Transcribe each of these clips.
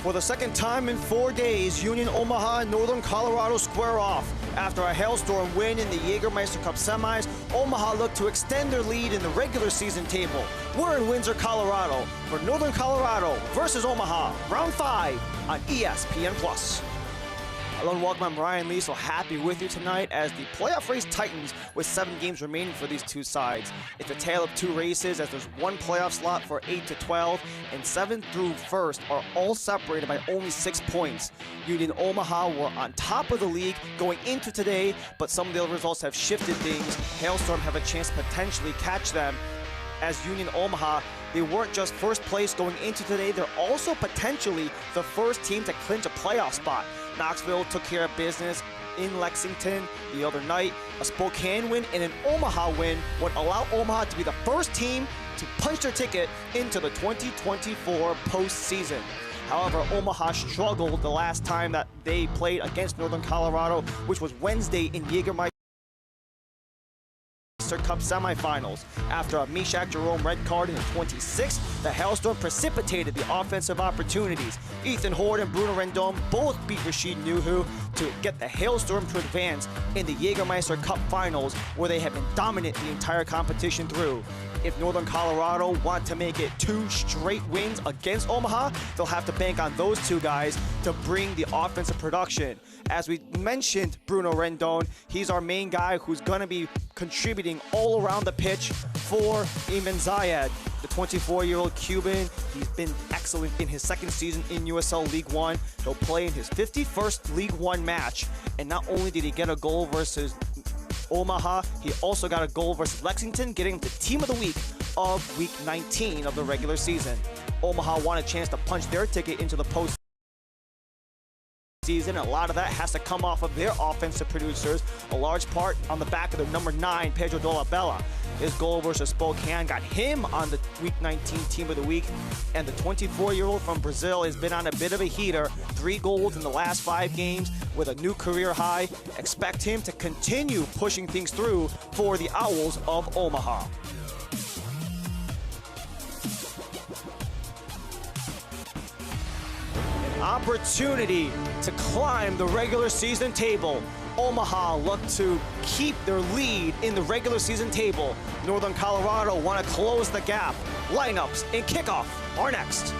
For the second time in 4 days, Union Omaha and Northern Colorado square off. After a Hailstorm win in the Jägermeister Cup semis, Omaha looked to extend their lead in the regular season table. We're in Windsor, Colorado for Northern Colorado versus Omaha, round 5 on ESPN+. Hello and welcome, I'm Ryan Lee, so happy with you tonight as the playoff race tightens with 7 games remaining for these two sides. It's a tale of 2 races as there's one playoff slot for 8 to 12 and 7th through 1st are all separated by only 6 points. Union Omaha were on top of the league going into today, but some of the results have shifted things. Hailstorm have a chance to potentially catch them. As Union Omaha, they weren't just first place going into today, they're also potentially the first team to clinch a playoff spot. Knoxville took care of business in Lexington the other night. A Spokane win and an Omaha win would allow Omaha to be the first team to punch their ticket into the 2024 postseason. However, Omaha struggled the last time that they played against Northern Colorado, which was Wednesday in Jägermeister Cup semifinals. After a Meshach Jerome red card in the 26th, the Hailstorm precipitated the offensive opportunities. Ethan Horde and Bruno Rendon both beat Rashid Nuhu to get the Hailstorm to advance in the Jägermeister Cup finals, where they have been dominant the entire competition through. If Northern Colorado want to make it 2 straight wins against Omaha, they'll have to bank on those 2 guys to bring the offensive production. As we mentioned, Bruno Rendon, he's our main guy who's going to be contributing all around the pitch for Ayman Zayed, the 24-year-old Cuban. He's been excellent in his 2nd season in USL League One. He'll play in his 51st League One match, and not only did he get a goal versus Omaha, he also got a goal versus Lexington, getting him to Team of the Week of Week 19 of the regular season. Omaha won a chance to punch their ticket into the postseason. A lot of that has to come off of their offensive producers, a large part on the back of their number 9, Pedro Dolabella. His goal versus Spokane got him on the Week 19 Team of the Week, and the 24-year-old from Brazil has been on a bit of a heater. 3 goals in the last 5 games with a new career high. Expect him to continue pushing things through for the Owls of Omaha. Opportunity to climb the regular season table. Omaha look to keep their lead in the regular season table. Northern Colorado want to close the gap. Lineups and kickoff are next.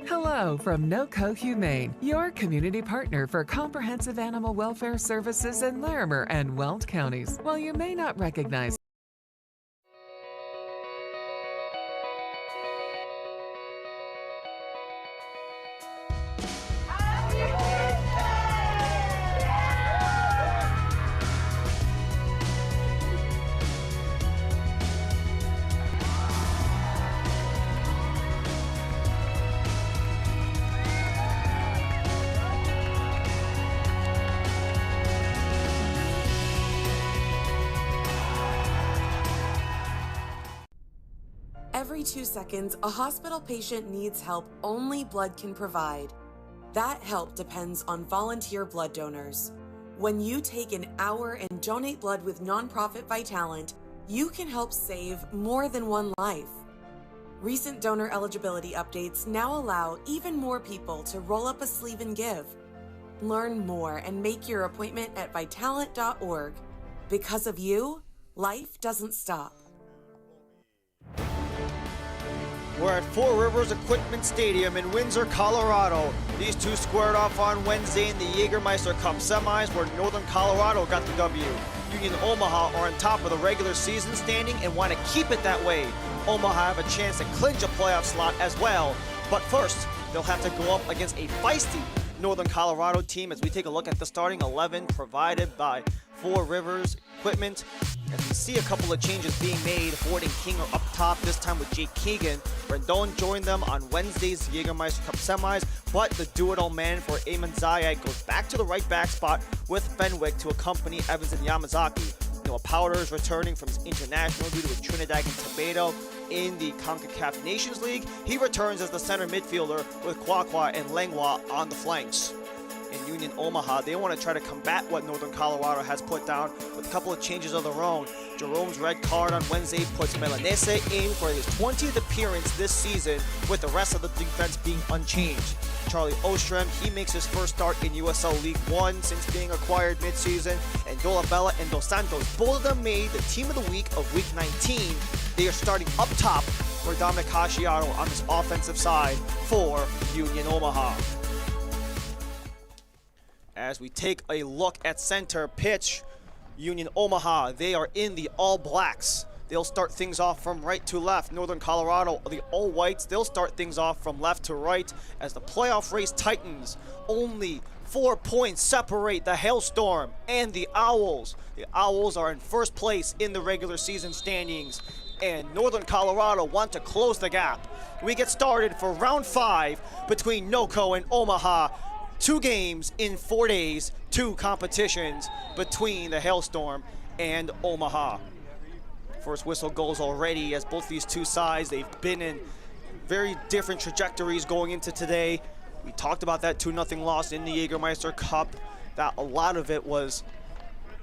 Hello from NOCO Humane, your community partner for comprehensive animal welfare services in Larimer and Weld counties. While you may not recognize Every 2 seconds, a hospital patient needs help only blood can provide. That help depends on volunteer blood donors. When you take an hour and donate blood with nonprofit Vitalant, you can help save more than 1 life. Recent donor eligibility updates now allow even more people to roll up a sleeve and give. Learn more and make your appointment at Vitalant.org. Because of you, life doesn't stop. We're at Four Rivers Equipment Stadium in Windsor, Colorado. These 2 squared off on Wednesday in the Jägermeister Cup semis, where Northern Colorado got the W. Union Omaha are on top of the regular season standing and want to keep it that way. Omaha have a chance to clinch a playoff slot as well. But first, they'll have to go up against a feisty Northern Colorado team as we take a look at the starting 11 provided by Four Rivers Equipment. As we see a couple of changes being made, Horde and King are up top, this time with Jake Keegan. Rendon joined them on Wednesday's Jägermeister Cup semis, but the do-it-all man for Ayman Zayed goes back to the right back spot with Fenwick to accompany Evans and Yamazaki. Noah Powder is returning from his international duty with Trinidad and Tobago in the CONCACAF Nations League. He returns as the center midfielder with Kwakwa and Lengwa on the flanks. in Union Omaha. They want to try to combat what Northern Colorado has put down with a couple of changes of their own. Jerome's red card on Wednesday puts Melanese in for his 20th appearance this season, with the rest of the defense being unchanged. Charlie Ostrom, he makes his first start in USL League One since being acquired midseason, and Dolabella and Dos Santos, both of them made the team of the week of week 19. They are starting up top for Dominic Hashiato on this offensive side for Union Omaha. As we take a look at center pitch, Union Omaha, they are in the All Blacks. They'll start things off from right to left. Northern Colorado, the All Whites, they'll start things off from left to right as the playoff race tightens. Only 4 points separate the Hailstorm and the Owls. The Owls are in first place in the regular season standings, and Northern Colorado want to close the gap. We get started for round 5 between NOCO and Omaha. 2 games in 4 days, 2 competitions between the Hailstorm and Omaha. First whistle goes already, as both these two sides, they've been in very different trajectories going into today. We talked about that 2-0 loss in the Jägermeister Cup. That a lot of it was,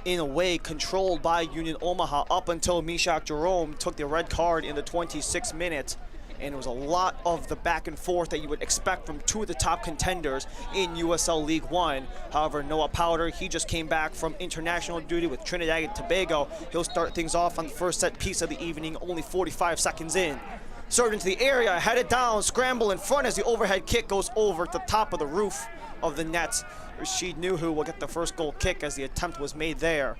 in a way, controlled by Union Omaha up until Mishak Jerome took the red card in the 26th minute. And it was a lot of the back and forth that you would expect from 2 of the top contenders in USL League One. However, Noah Powder, he just came back from international duty with Trinidad and Tobago. He'll start things off on the first set piece of the evening, only 45 seconds in. Served into the area, headed down, scramble in front as the overhead kick goes over the top of the roof of the net. Rashid Nuhu will get the first goal kick as the attempt was made there.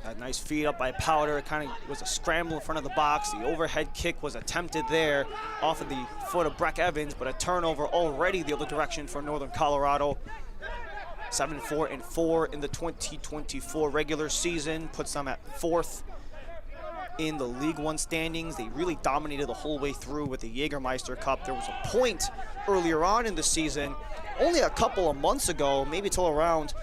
That nice feed up by Powder. It kind of was a scramble in front of the box. The overhead kick was attempted there off of the foot of Breck Evans, but a turnover already the other direction for Northern Colorado. 7-4-4 in the 2024 regular season, puts them at 4th in the League One standings. They really dominated the whole way through with the Jägermeister Cup. There was a point earlier on in the season, only a couple of months ago, maybe till around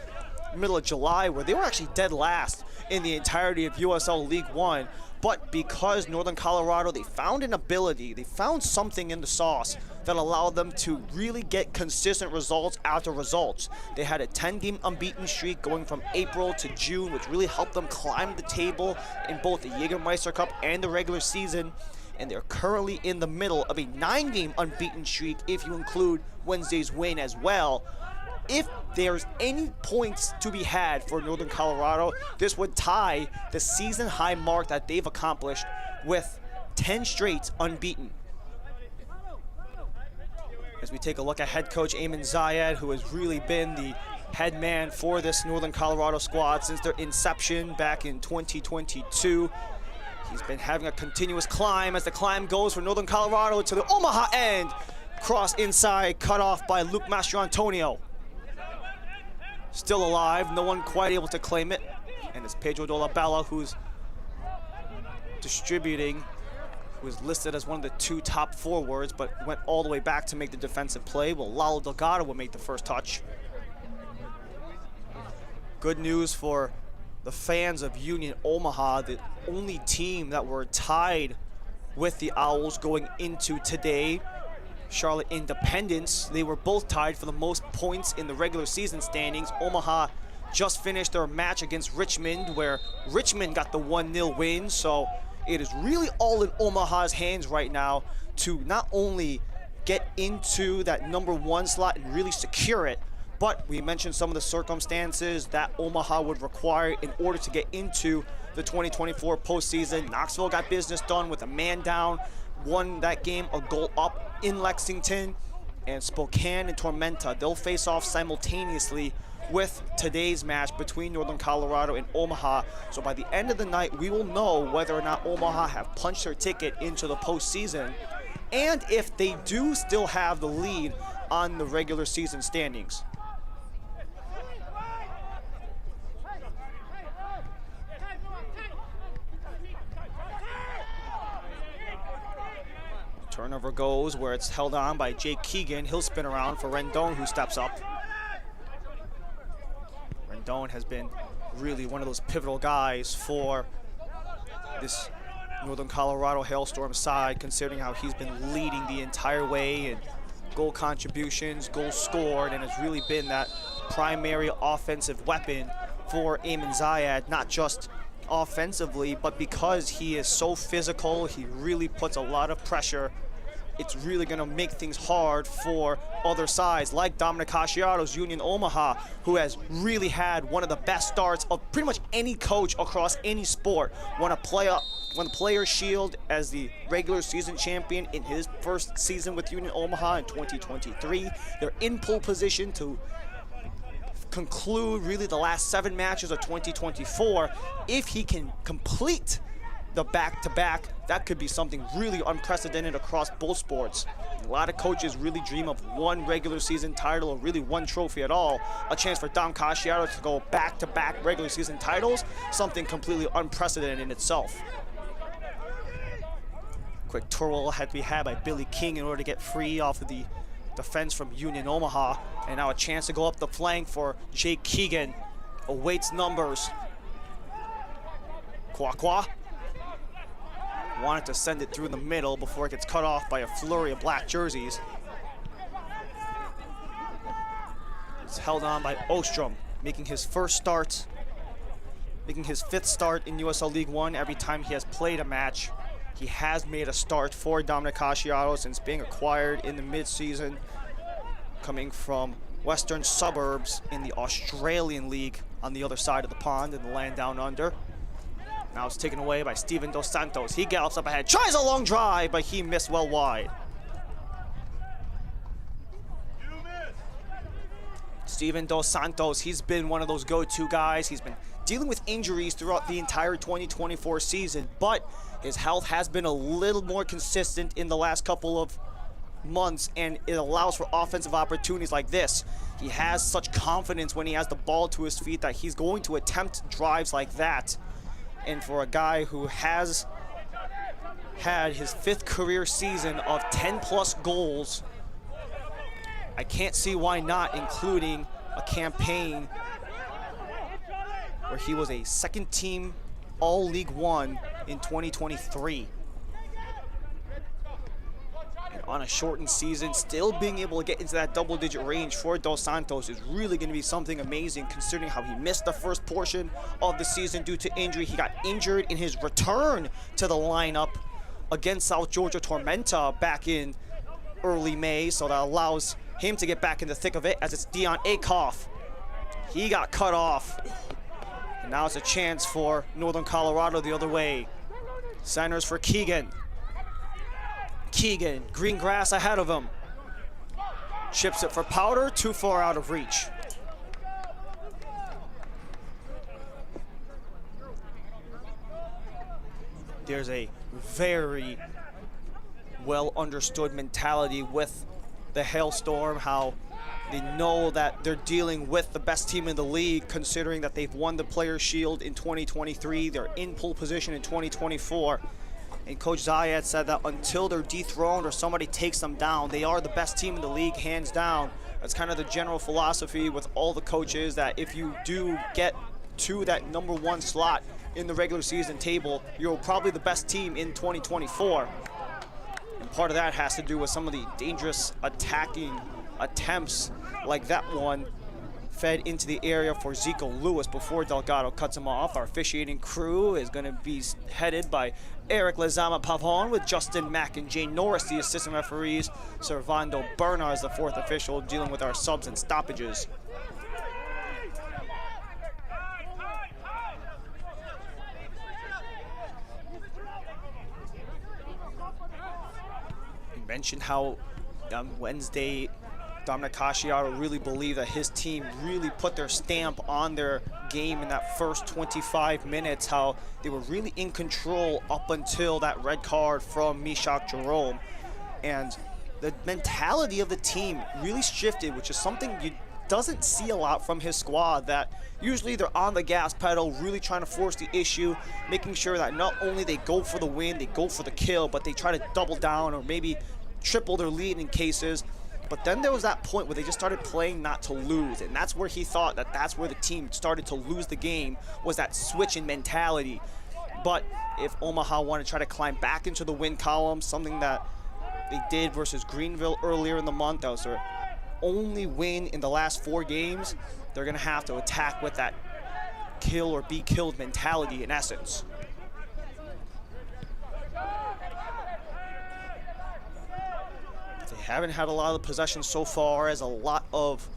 middle of July, where they were actually dead last in the entirety of USL League One. But because Northern Colorado, they found an ability, they found something in the sauce that allowed them to really get consistent results after results. They had a 10-game unbeaten streak going from April to June, which really helped them climb the table in both the Jägermeister Cup and the regular season. And they're currently in the middle of a 9-game unbeaten streak if you include Wednesday's win as well. If there's any points to be had for Northern Colorado, this would tie the season high mark that they've accomplished with 10 straight unbeaten. As we take a look at head coach Ayman Zayed, who has really been the head man for this Northern Colorado squad since their inception back in 2022. He's been having a continuous climb as the climb goes for Northern Colorado to the Omaha end. Cross inside, cut off by Luke Mastrantonio. Still alive, no one quite able to claim it. And it's Pedro Dolabella who's distributing, who is listed as one of the 2 top forwards, but went all the way back to make the defensive play. Well, Lalo Delgado will make the first touch. Good news for the fans of Union Omaha, the only team that were tied with the Owls going into today. Charlotte Independence, they were both tied for the most points in the regular season standings. Omaha just finished their match against Richmond, where Richmond got the 1-0 win. So it is really all in Omaha's hands right now to not only get into that #1 slot and really secure it, but we mentioned some of the circumstances that Omaha would require in order to get into the 2024 postseason. Knoxville got business done with a man down, won that game a goal up in Lexington, and Spokane and Tormenta, they'll face off simultaneously with today's match between Northern Colorado and Omaha. So by the end of the night, we will know whether or not Omaha have punched their ticket into the postseason, and if they do still have the lead on the regular season standings. Turnover goes where it's held on by Jake Keegan. He'll spin around for Rendon, who steps up. Rendon has been really one of those pivotal guys for this Northern Colorado Hailstorm side, considering how he's been leading the entire way in goal contributions, goals scored, and has really been that primary offensive weapon for Eamon Zayed, not just offensively, but because he is so physical, he really puts a lot of pressure. It's really going to make things hard for other sides like Dominic Casciato's Union Omaha, who has really had one of the best starts of pretty much any coach across any sport. Won the Players' Shield as the regular season champion in his first season with Union Omaha in 2023. They're in pole position to conclude really the last 7 matches of 2024. If he can complete the back-to-back, that could be something really unprecedented across both sports. A lot of coaches really dream of one regular season title or really one trophy at all. A chance for Dom Casciato to go back-to-back regular season titles, something completely unprecedented in itself. Quick twirl had to be had by Billy King in order to get free off of the defense from Union Omaha. And now a chance to go up the flank for Jake Keegan. Awaits numbers. Kwakwa wanted to send it through the middle before it gets cut off by a flurry of black jerseys. It's held on by Ostrom, making his first start, making his 5th start in USL League One every time he has played a match. He has made a start for Dominic Casciato since being acquired in the mid-season, coming from Western Suburbs in the Australian League on the other side of the pond in the land down under. Now it's taken away by Steven Dos Santos. He gallops up ahead, tries a long drive, but he missed well wide. Steven Dos Santos, he's been one of those go-to guys. He's been dealing with injuries throughout the entire 2024 season, but his health has been a little more consistent in the last couple of months, and it allows for offensive opportunities like this. He has such confidence when he has the ball to his feet that he's going to attempt drives like that. And for a guy who has had his 5th career season of 10+ goals, I can't see why not, including a campaign where he was a 2nd team All League One in 2023. And on a shortened season, still being able to get into that double-digit range for Dos Santos is really going to be something amazing, considering how he missed the first portion of the season due to injury. He got injured in his return to the lineup against South Georgia Tormenta back in early May, so that allows him to get back in the thick of it, as it's Dion Akoff. He got cut off. And now it's a chance for Northern Colorado the other way. Centers for Keegan. Keegan, green grass ahead of him. Chips it for Powder, too far out of reach. There's a very well understood mentality with the Hailstorm, how they know that they're dealing with the best team in the league, considering that they've won the Players' Shield in 2023. They're in pole position in 2024. And Coach Zayed said that until they're dethroned or somebody takes them down, they are the best team in the league, hands down. That's kind of the general philosophy with all the coaches, that if you do get to that #1 slot in the regular season table, you're probably the best team in 2024. And part of that has to do with some of the dangerous attacking attempts like that one fed into the area for Zico Lewis before Delgado cuts him off. Our officiating crew is going to be headed by Eric Lezama Pavon, with Justin Mack and Jane Norris, the assistant referees. Servando Bernard is the 4th official, dealing with our subs and stoppages. You mentioned how on Wednesday Dominic Casciato really believed that his team really put their stamp on their game in that first 25 minutes, how they were really in control up until that red card from Mishak Jerome. And the mentality of the team really shifted, which is something you doesn't see a lot from his squad, that usually they're on the gas pedal, really trying to force the issue, making sure that not only they go for the win, they go for the kill, but they try to double down or maybe triple their lead in cases. But then there was that point where they just started playing not to lose, and that's where he thought that that's where the team started to lose the game, was that switch in mentality. But if Omaha want to try to climb back into the win column, something that they did versus Greenville earlier in the month, that was their only win in the last 4 games, they're going to have to attack with that kill or be killed mentality in essence. They haven't had a lot of possession so far, as a lot of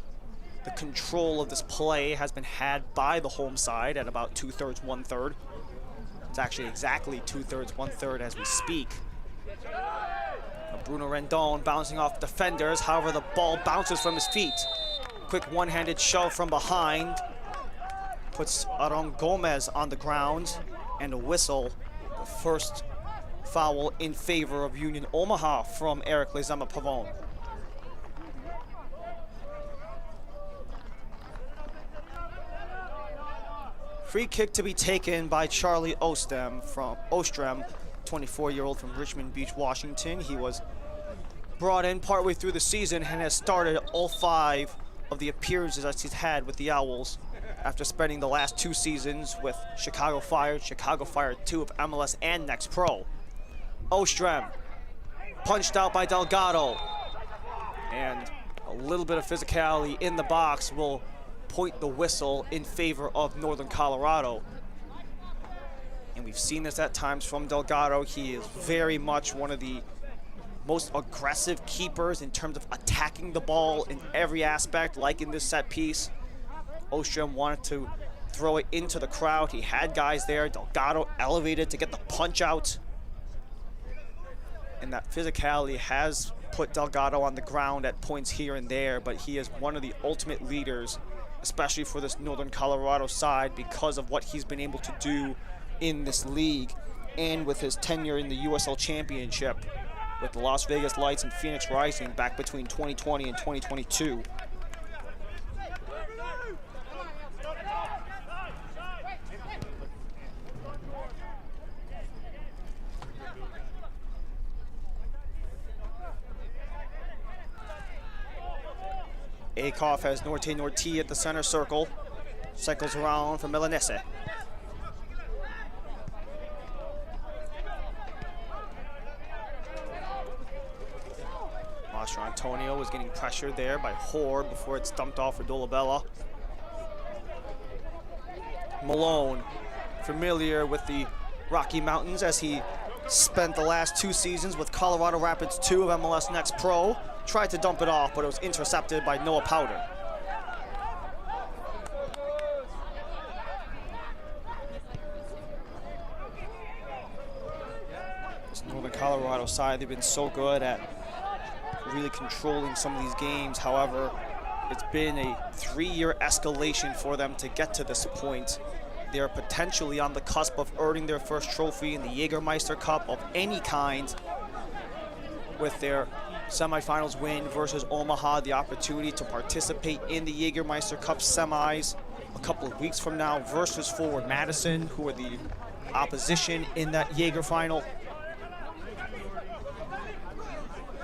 the control of this play has been had by the home side at about 2/3, 1/3. It's actually exactly 2/3, 1/3 as we speak. Bruno Rendon bouncing off defenders, however the ball bounces from his feet. Quick one-handed shove from behind puts Aron Gomez on the ground, and a whistle, the first foul in favor of Union Omaha from Eric Lezama-Pavon. Free kick to be taken by Charlie Ostrom, 24-year-old from Richmond Beach, Washington. He was brought in partway through the season and has started all 5 of the appearances that he's had with the Owls after spending the last 2 seasons with Chicago Fire 2 of MLS and Next Pro. Ostrom punched out by Delgado, and a little bit of physicality in the box will point the whistle in favor of Northern Colorado. And we've seen this at times from Delgado. He is very much one of the most aggressive keepers in terms of attacking the ball in every aspect, like in this set piece. Ostrom wanted to throw it into the crowd. He had guys there. Delgado elevated to get the punch out. And that physicality has put Delgado on the ground at points here and there, but he is one of the ultimate leaders, especially for this Northern Colorado side, because of what he's been able to do in this league and with his tenure in the USL Championship with the Las Vegas Lights and Phoenix Rising back between 2020 and 2022. Akoff has Norte Norti at the center circle. Cycles around for Milanese. Mastro Antonio was getting pressured there by Hoare before it's dumped off for Dolabella. Malone, familiar with the Rocky Mountains as he spent the last 2 seasons with Colorado Rapids 2 of MLS Next Pro. Tried to dump it off, but it was intercepted by Noah Powder. This Northern Colorado side, they've been so good at really controlling some of these games. However, it's been a 3-year escalation for them to get to this point. They're potentially on the cusp of earning their first trophy in the Jägermeister Cup of any kind with their semifinals win versus Omaha, the opportunity to participate in the Jägermeister Cup semis a couple of weeks from now versus Forward Madison, who are the opposition in that Jäger final.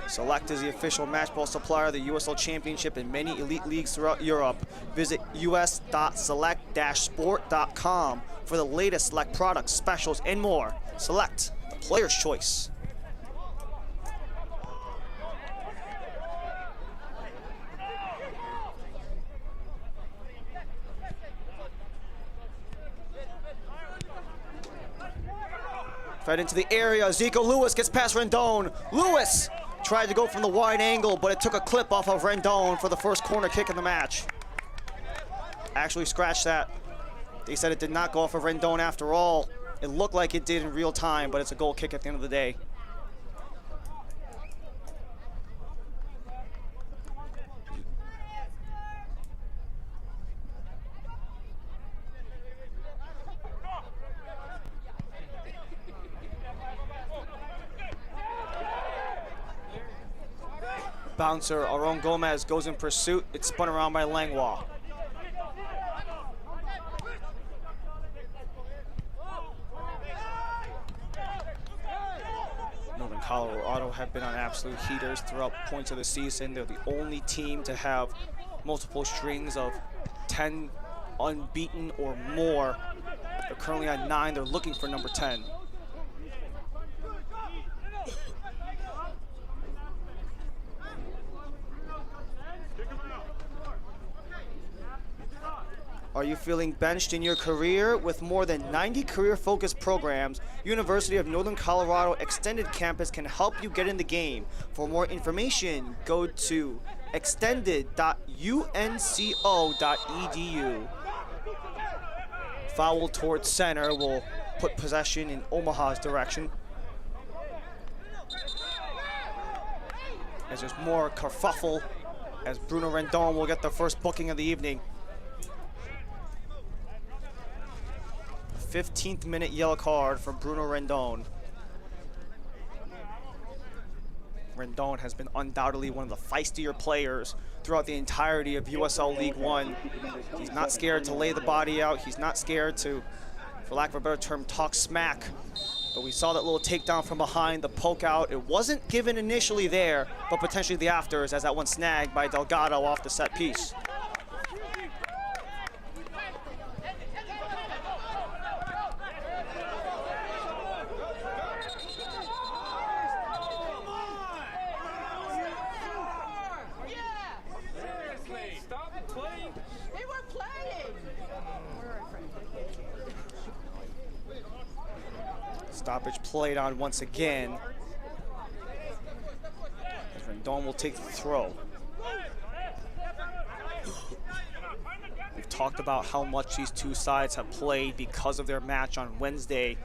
Select is the official matchball supplier of the USL Championship and many elite leagues throughout Europe. Visit us.select-sport.com for the latest Select products, specials, and more. Select, the player's choice. Fed into the area, Zico Lewis gets past Rendon. Lewis tried to go from the wide angle, but it took a clip off of Rendon for the first corner kick in the match. Actually scratched that. They said it did not go off of Rendon after all. It looked like it did in real time, but it's a goal kick at the end of the day. Bouncer, Aron Gomez goes in pursuit. It's spun around by Langlois. Northern Colorado have been on absolute heaters throughout points of the season. They're the only team to have multiple strings of 10 unbeaten or more They're currently at 9. They're looking for number 10. Are you feeling benched in your career? With more than 90 career-focused programs, University of Northern Colorado Extended Campus can help you get in the game. For more information, go to extended.unco.edu. Foul towards center will put possession in Omaha's direction. As there's more kerfuffle, as Bruno Rendon will get the first booking of the evening. 15th minute yellow card for Bruno Rendon. Rendon has been undoubtedly one of the feistier players throughout the entirety of USL League One. He's not scared to lay the body out. He's not scared to, for lack of a better term, talk smack. But we saw that little takedown from behind, the poke out. It wasn't given initially there, but potentially the afters, as that one snagged by Delgado off the set piece. Stoppage played on once again. Rendon will take the throw. We've talked about how much these two sides have played because of their match on Wednesday.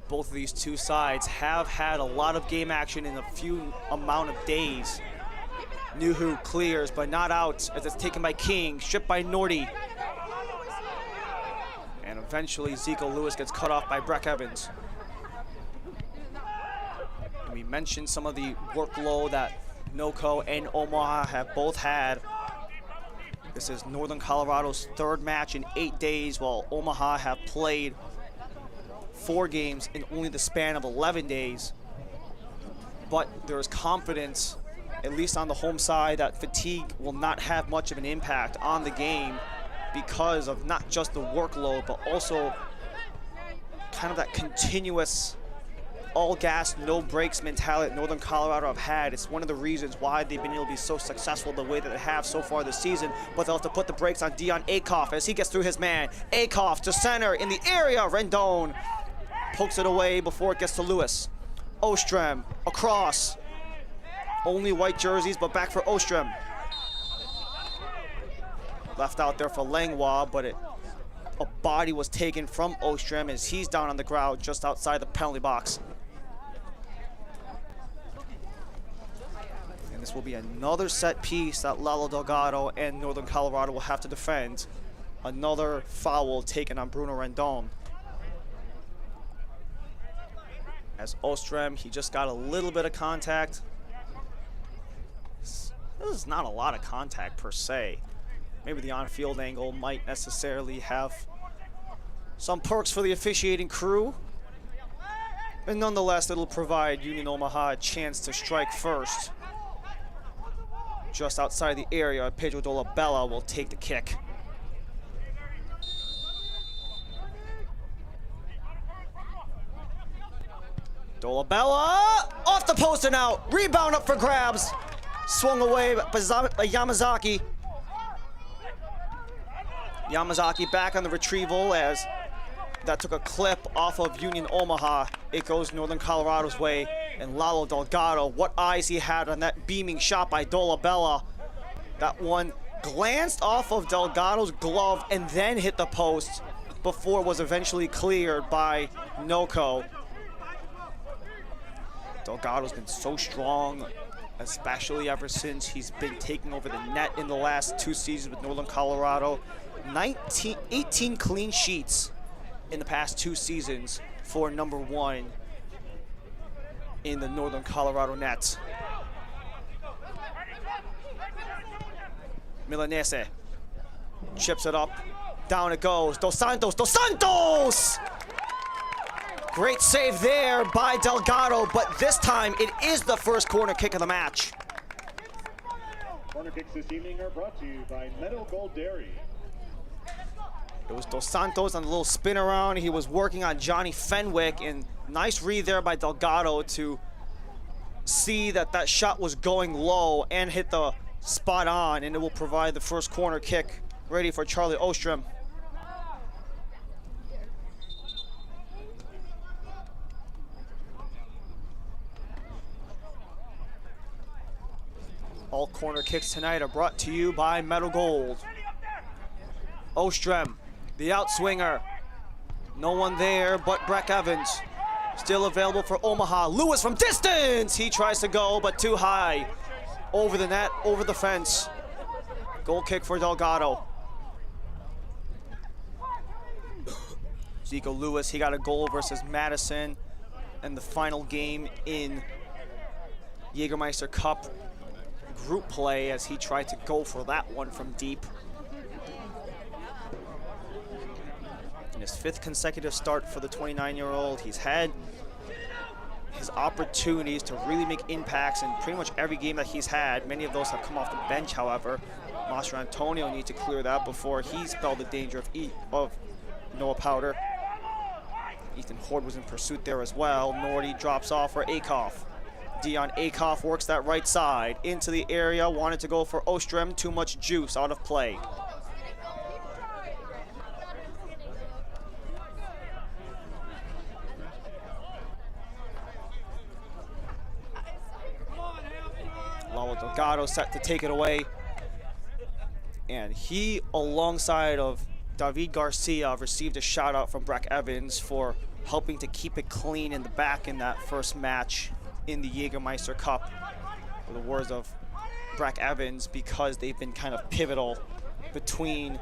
Both of these two sides have had a lot of game action in a few amount of days. Nuhu clears, but not out as it's taken by King, stripped by Nordy. And eventually Zico Lewis gets cut off by Breck Evans. We mentioned some of the workload that NOCO and Omaha have both had. This is Northern Colorado's third match in 8 days, while Omaha have played 4 games in only the span of 11 days. But there is confidence, at least on the home side, that fatigue will not have much of an impact on the game because of not just the workload, but also kind of that continuous all gas, no brakes mentality that Northern Colorado have had. It's one of the reasons why they've been able to be so successful the way that they have so far this season, but they'll have to put the brakes on Dion Akoff as he gets through his man. Akoff to center in the area. Rendon pokes it away before it gets to Lewis. Ostrom across. Only white jerseys, but back for Ostrom. Left out there for Langlois, but a body was taken from Ostrom as he's down on the ground just outside the penalty box. This will be another set piece that Lalo Delgado and Northern Colorado will have to defend. Another foul taken on Bruno Rendon. As Ostrom, he just got a little bit of contact. This is not a lot of contact per se. Maybe the on-field angle might necessarily have some perks for the officiating crew. And nonetheless, it'll provide Union Omaha a chance to strike first. Just outside the area, Pedro Dolabella will take the kick. Dolabella off the post and out. Rebound up for grabs. Swung away by Yamazaki. Yamazaki back on the retrieval as that took a clip off of Union Omaha. It goes Northern Colorado's way. And Lalo Delgado, what eyes he had on that beaming shot by Dolabella. That one glanced off of Delgado's glove and then hit the post before it was eventually cleared by NOCO. Delgado's been so strong, especially ever since he's been taking over the net in the last 2 seasons with Northern Colorado. 18 clean sheets in the past 2 seasons for number 1 in the Northern Colorado Nets. Milanese chips it up, down it goes. Dos Santos, Dos Santos! Great save there by Delgado, but this time it is the first corner kick of the match. Corner kicks this evening are brought to you by Meadow Gold Dairy. It was Dos Santos on the little spin around. He was working on Johnny Fenwick, and nice read there by Delgado to see that that shot was going low and hit the spot on, and it will provide the first corner kick ready for Charlie Ostrom. All corner kicks tonight are brought to you by Metal Gold. Ostrom, the outswinger. No one there but Breck Evans. Still available for Omaha. Lewis from distance! He tries to go, but too high. Over the net, over the fence. Goal kick for Delgado. Zico Lewis, he got a goal versus Madison in the final game in Jägermeister Cup group play as he tried to go for that one from deep. In his 5th consecutive start for the 29-year-old, he's had his opportunities to really make impacts in pretty much every game that he's had. Many of those have come off the bench, however. Master Antonio needs to clear that before he spelled the danger of Noah Powder. Ethan Horde was in pursuit there as well. Nordy drops off for Akoff. Dion Akoff works that right side into the area, wanted to go for Ostrom, too much juice, out of play. Lalo Delgado set to take it away. And he, alongside of David Garcia, received a shout out from Breck Evans for helping to keep it clean in the back in that first match in the Jägermeister Cup. The words of Breck Evans, because they've been kind of pivotal between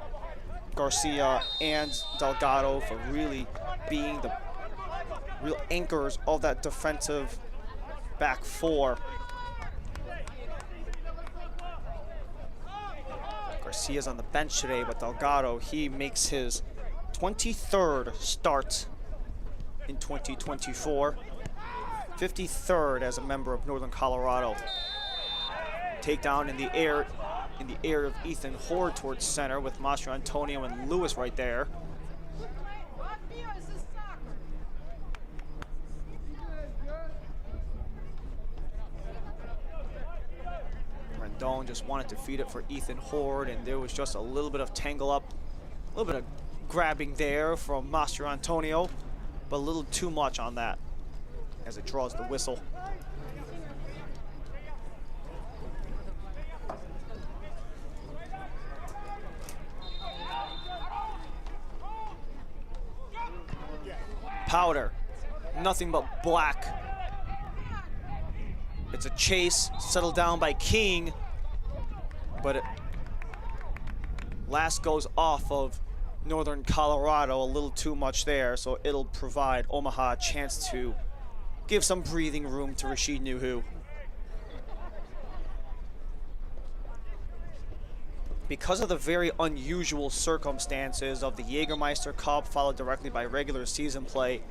Garcia and Delgado for really being the real anchors of that defensive back four. Garcia's on the bench today, but Delgado, he makes his 23rd start in 2024. 53rd as a member of Northern Colorado. Takedown in the air of Ethan Horde towards center with Master Antonio and Lewis right there. Rendon just wanted to feed it for Ethan Horde, and there was just a little bit of tangle up, a little bit of grabbing there from Master Antonio, but a little too much on that as it draws the whistle. Powder, nothing but black. It's a chase, settled down by King, but it last goes off of Northern Colorado, a little too much there, so it'll provide Omaha a chance to give some breathing room to Rashid Nuhu. Because of the very unusual circumstances of the Jägermeister Cup followed directly by regular season play,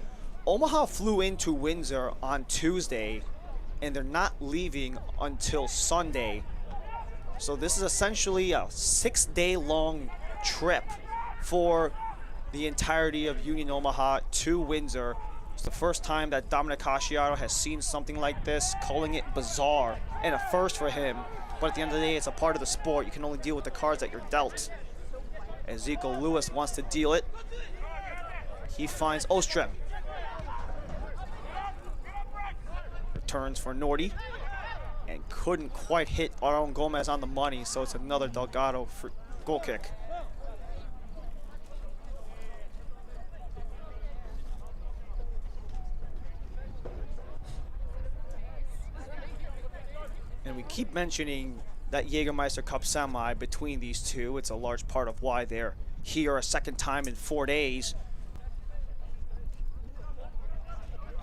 Omaha flew into Windsor on Tuesday, and they're not leaving until Sunday. So this is essentially a 6-day-long trip for the entirety of Union Omaha to Windsor. It's the first time that Dominic Casciaro has seen something like this, calling it bizarre and a first for him. But at the end of the day, it's a part of the sport. You can only deal with the cards that you're dealt. As Zico Lewis wants to deal it, he finds Ostrom. Returns for Nordy and couldn't quite hit Aaron Gomez on the money, so it's another Delgado for goal kick. And we keep mentioning that Jägermeister Cup semi between these two. It's a large part of why they're here a second time in 4 days.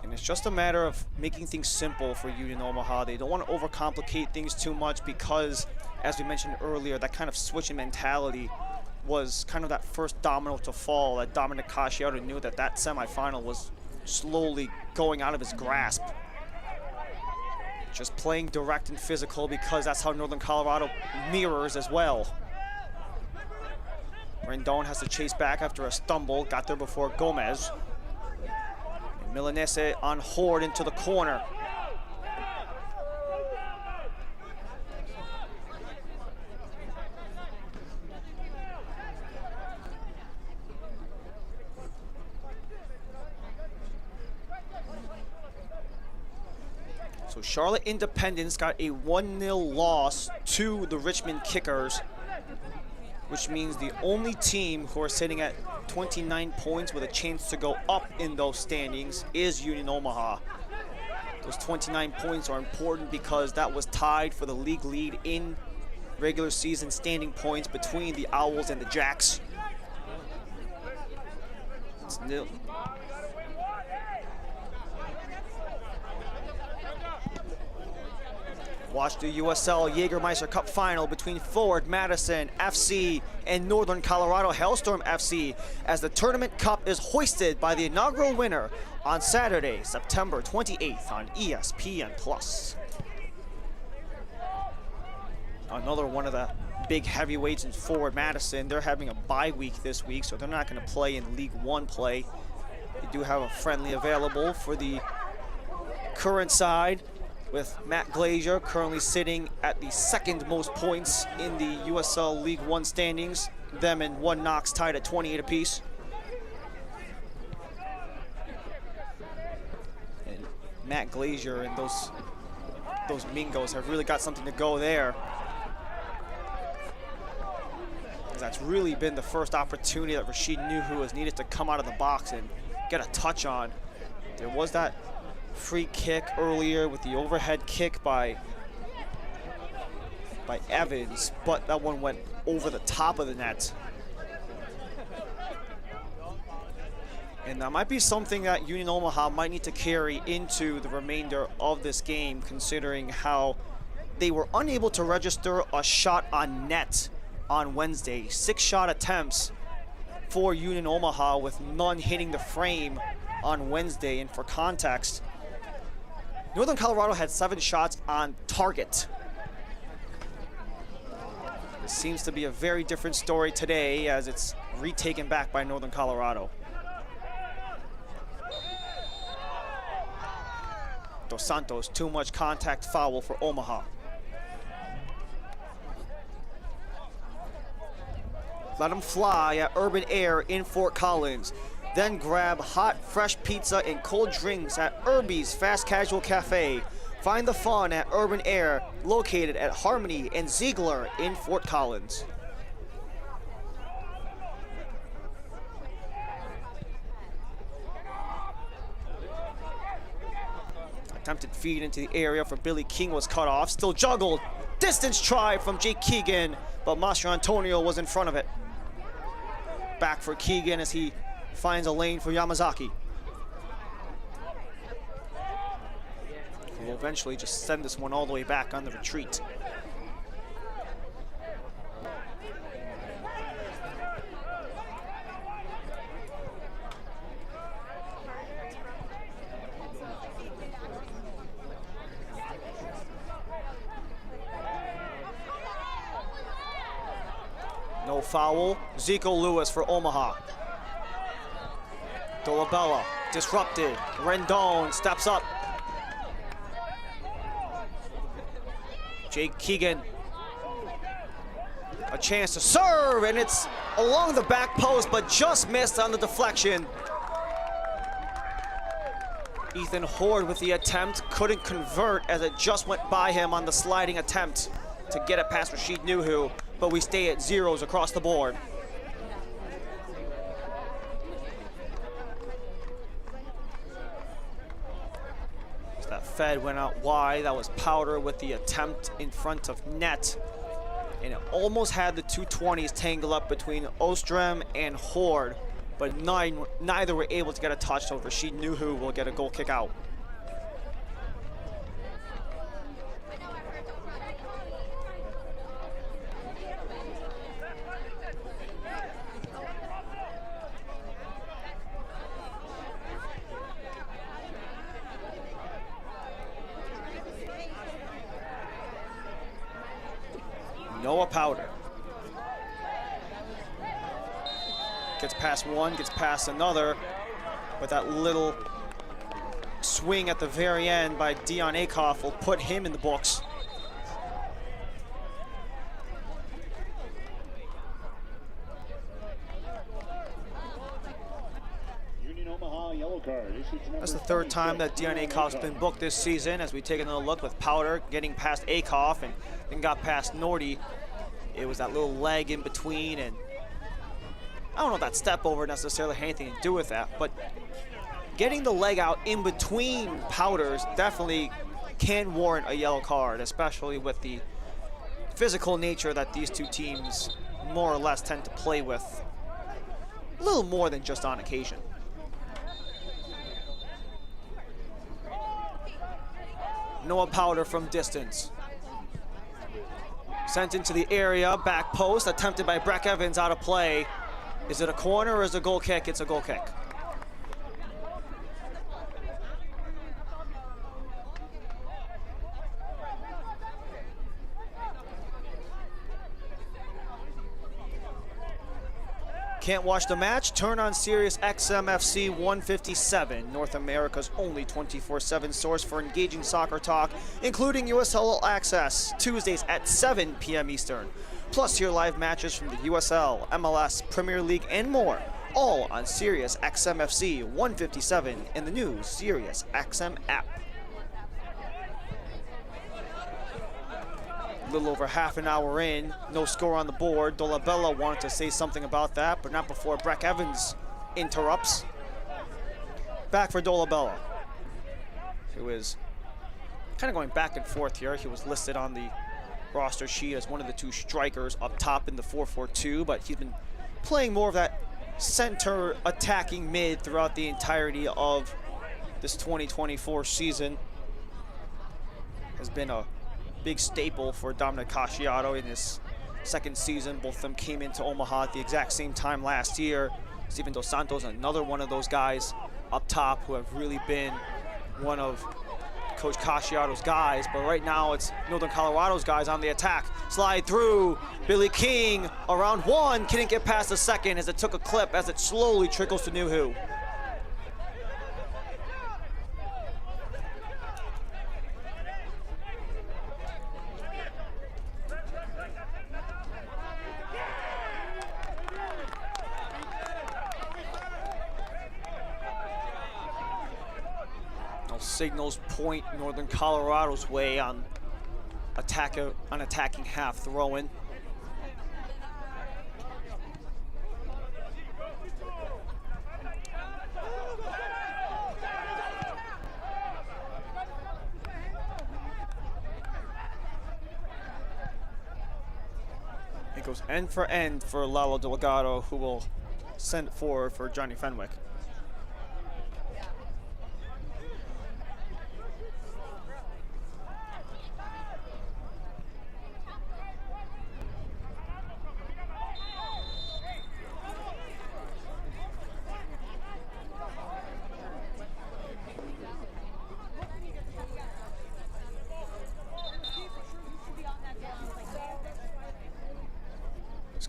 And it's just a matter of making things simple for Union Omaha. They don't want to overcomplicate things too much because, as we mentioned earlier, that kind of switch in mentality was kind of that first domino to fall. That Dominic Casciaro knew that that semifinal was slowly going out of his grasp. Just playing direct and physical because that's how Northern Colorado mirrors as well. Rendon has to chase back after a stumble, got there before Gomez. And Milanese on Horde into the corner. So Charlotte Independence got a 1-0 loss to the Richmond Kickers, which means the only team who are sitting at 29 points with a chance to go up in those standings is Union Omaha. Those 29 points are important because that was tied for the league lead in regular season standing points between the Owls and the Jacks. It's nil. Watch the USL Jägermeister Cup final between Forward Madison FC and Northern Colorado Hailstorm FC as the tournament cup is hoisted by the inaugural winner on Saturday, September 28th on ESPN+. Another one of the big heavyweights in Forward Madison. They're having a bye week this week, so they're not going to play in League One play. They do have a friendly available for the current side, with Matt Glazier currently sitting at the second most points in the USL League One standings. Them and One Knox tied at 28 apiece. And Matt Glazier and those Mingos have really got something to go there. That's really been the first opportunity that Rashid Nuhu has needed to come out of the box and get a touch on. There was that free kick earlier with the overhead kick by Evans, but that one went over the top of the net. And that might be something that Union Omaha might need to carry into the remainder of this game, considering how they were unable to register a shot on net on Wednesday. 6 shot attempts for Union Omaha with none hitting the frame on Wednesday. And for context, Northern Colorado had 7 shots on target. This seems to be a very different story today as it's retaken back by Northern Colorado. Dos Santos, too much contact foul for Omaha. Let him fly at Urban Air in Fort Collins. Then grab hot, fresh pizza and cold drinks at Irby's Fast Casual Cafe. Find the fun at Urban Air, located at Harmony and Ziegler in Fort Collins. Attempted feed into the area for Billy King was cut off. Still juggled. Distance try from Jake Keegan, but Mastro Antonio was in front of it. Back for Keegan as he finds a lane for Yamazaki. We'll eventually just send this one all the way back on the retreat. No foul. Zico Lewis for Omaha. Dolabella disrupted. Rendon steps up. Jake Keegan. A chance to serve, and it's along the back post, but just missed on the deflection. Ethan Horde with the attempt, couldn't convert as it just went by him on the sliding attempt to get it past Rashid Nuhu, but we stay at zeros across the board. So that fed went out wide. That was Powder with the attempt in front of net. And it almost had the 220s tangle up between Ostrom and Horde, but neither were able to get a touch, so Rashid Nuhu will get a goal kick out. Noah Powder. Gets past one, gets past another, but that little swing at the very end by Dion Akoff will put him in the books. Omaha, yellow card. That's the third time that Dion Akoff's been booked this season. As we take another look with Powder getting past Akoff and then got past Nordy. It was that little leg in between, and I don't know if that step over necessarily had anything to do with that, but getting the leg out in between Powders definitely can warrant a yellow card, especially with the physical nature that these two teams more or less tend to play with. A little more than just on occasion. Noah Powder from distance. Sent into the area, back post, attempted by Breck Evans, out of play. Is it a corner or is it a goal kick? It's a goal kick. Can't watch the match? Turn on Sirius XM-FC 157, North America's only 24/7 source for engaging soccer talk, including USL All Access, Tuesdays at 7 p.m. Eastern. Plus, hear live matches from the USL, MLS, Premier League, and more, all on Sirius XM-FC 157 and the new Sirius XM app. A little over half an hour in, no score on the board. Dolabella wanted to say something about that, but not before Breck Evans interrupts. Back for Dolabella, who is kind of going back and forth here. He was listed on the roster sheet as one of the two strikers up top in the 4-4-2, but he's been playing more of that center attacking mid throughout the entirety of this 2024 season. Has been a big staple for Dominic Casciato in his second season. Both of them came into Omaha at the exact same time last year. Steven Dos Santos, another one of those guys up top who have really been one of Coach Casciato's guys, but right now it's Northern Colorado's guys on the attack. Slide through, Billy King around one, couldn't get past the second as it took a clip as it slowly trickles to Nuhu. Signals point Northern Colorado's way on attacking half throw-in. It goes end for Lalo Delgado, who will send it forward for Johnny Fenwick.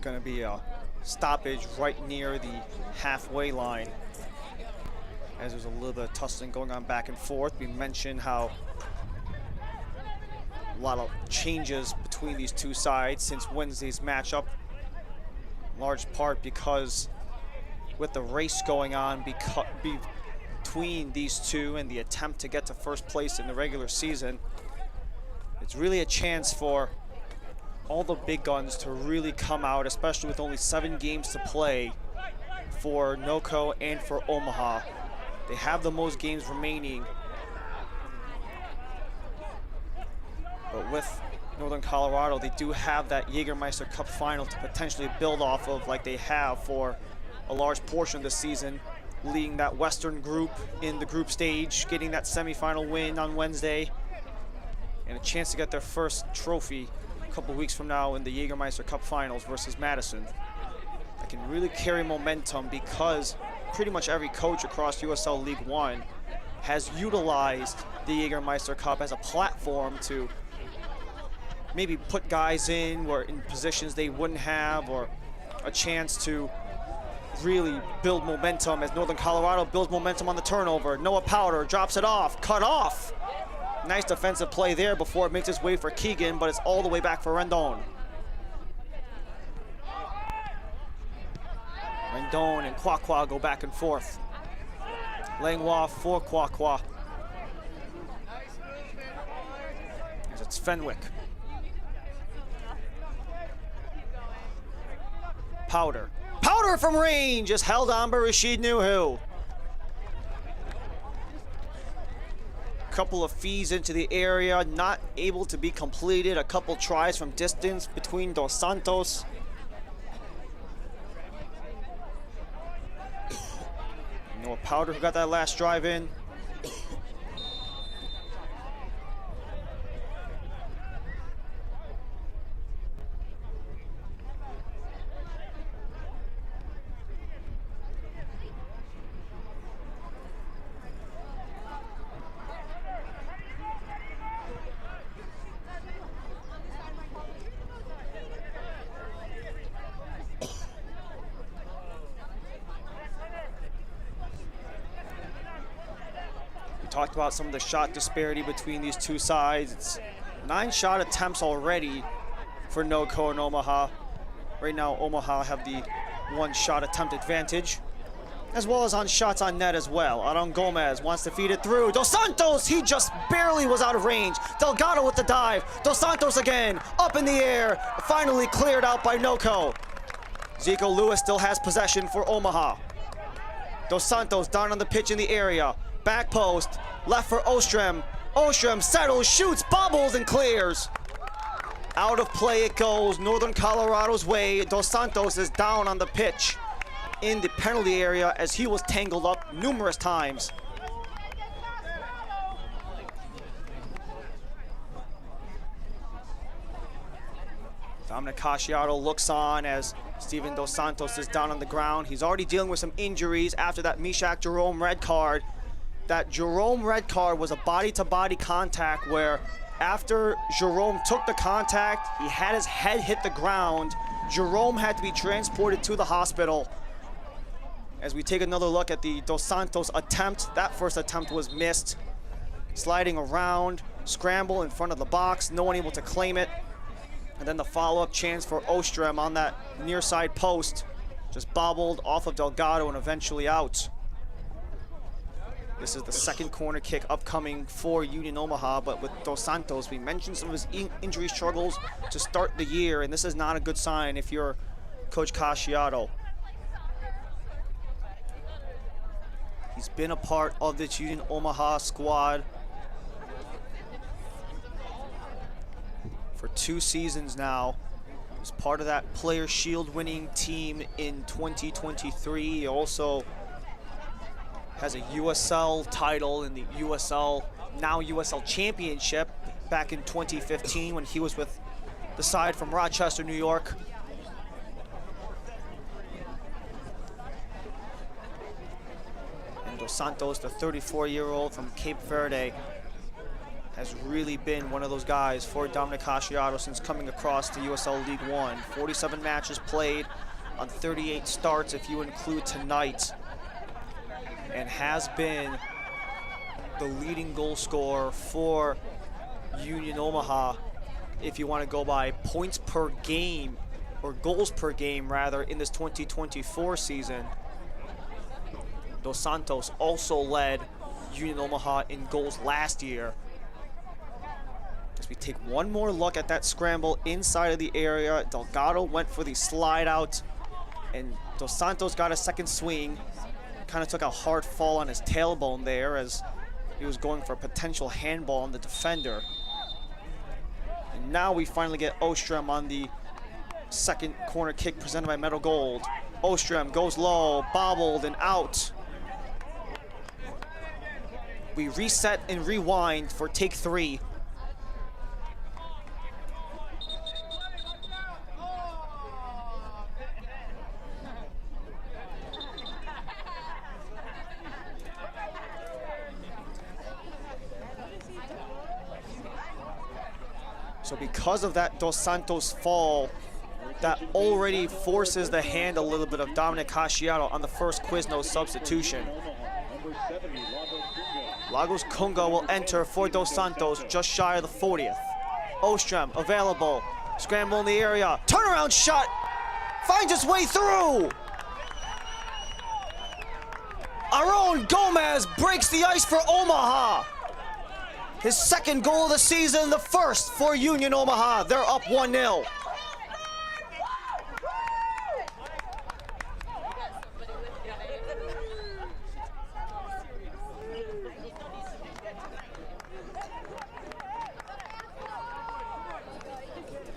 Going to be a stoppage right near the halfway line as there's a little bit of tussling going on back and forth. We mentioned how a lot of changes between these two sides since Wednesday's matchup, in large part because with the race going on between these two and the attempt to get to first place in the regular season, it's really a chance for all the big guns to really come out, especially with only 7 games to play for NOCO and for Omaha. They have the most games remaining, but with Northern Colorado, they do have that Jägermeister Cup final to potentially build off of, like they have for a large portion of the season, leading that Western group in the group stage, getting that semifinal win on Wednesday, and a chance to get their first trophy a couple weeks from now in the Jägermeister Cup finals versus Madison. That can really carry momentum because pretty much every coach across USL League One has utilized the Jägermeister Cup as a platform to maybe put guys in positions they wouldn't have, or a chance to really build momentum as Northern Colorado builds momentum on the turnover. Noah Powder drops it off, cut off. Nice defensive play there before it makes its way for Keegan, but it's all the way back for Rendon. Rendon and Kwakwa go back and forth. Langlois for Kwakwa. As it's Fenwick. Powder. Powder from range is held on by Rashid Nuhu. Couple of fees into the area, not able to be completed. A couple tries from distance between Dos Santos. Noah Powder who got that last drive in. Talked about some of the shot disparity between these two sides. It's 9 shot attempts already for NoCo and Omaha. Right now, Omaha have the 1 shot attempt advantage, as well as on shots on net as well. Aaron Gomez wants to feed it through. Dos Santos, he just barely was out of range. Delgado with the dive. Dos Santos again, up in the air. Finally cleared out by NoCo. Zico Lewis still has possession for Omaha. Dos Santos down on the pitch in the area. Back post, left for Ostrom. Ostrom settles, shoots, bobbles, and clears. Out of play it goes, Northern Colorado's way. Dos Santos is down on the pitch in the penalty area as he was tangled up numerous times. Dominic Casciato looks on as Steven Dos Santos is down on the ground. He's already dealing with some injuries after that Meshach Jerome red card. That Jerome red card was a body-to-body contact where after Jerome took the contact, he had his head hit the ground. Jerome had to be transported to the hospital. As we take another look at the Dos Santos attempt, that first attempt was missed. Sliding around, scramble in front of the box, no one able to claim it. And then the follow-up chance for Ostrom on that near side post, just bobbled off of Delgado and eventually out. This is the second corner kick upcoming for Union Omaha, but with Dos Santos, we mentioned some of his injury struggles to start the year, and this is not a good sign if you're Coach Casciato. He's been a part of this Union Omaha squad for 2 seasons now. He was part of that Player Shield winning team in 2023. He also has a USL title in the USL, now USL Championship, back in 2015 when he was with the side from Rochester, New York. And Dos Santos, the 34-year-old from Cape Verde, has really been one of those guys for Dominic Casciato since coming across to USL League One. 47 matches played on 38 starts if you include tonight, and has been the leading goal scorer for Union Omaha if you want to go by points per game, or goals per game rather, in this 2024 season. Dos Santos also led Union Omaha in goals last year. As we take one more look at that scramble inside of the area, Delgado went for the slide out, and Dos Santos got a second swing. Kind of took a hard fall on his tailbone there as he was going for a potential handball on the defender. And now we finally get Ostrom on the second corner kick presented by Metal Gold. Ostrom goes low, bobbled, and out. We reset and rewind for take 3. So because of that Dos Santos fall, that already forces the hand a little bit of Dominic Casciato on the first Quiznos substitution. Lagos Kunga will enter for Dos Santos just shy of the 40th. Ostrom available, scramble in the area, turnaround shot, finds its way through. Aaron Gomez breaks the ice for Omaha. His second goal of the season, the first for Union Omaha. They're up 1-0.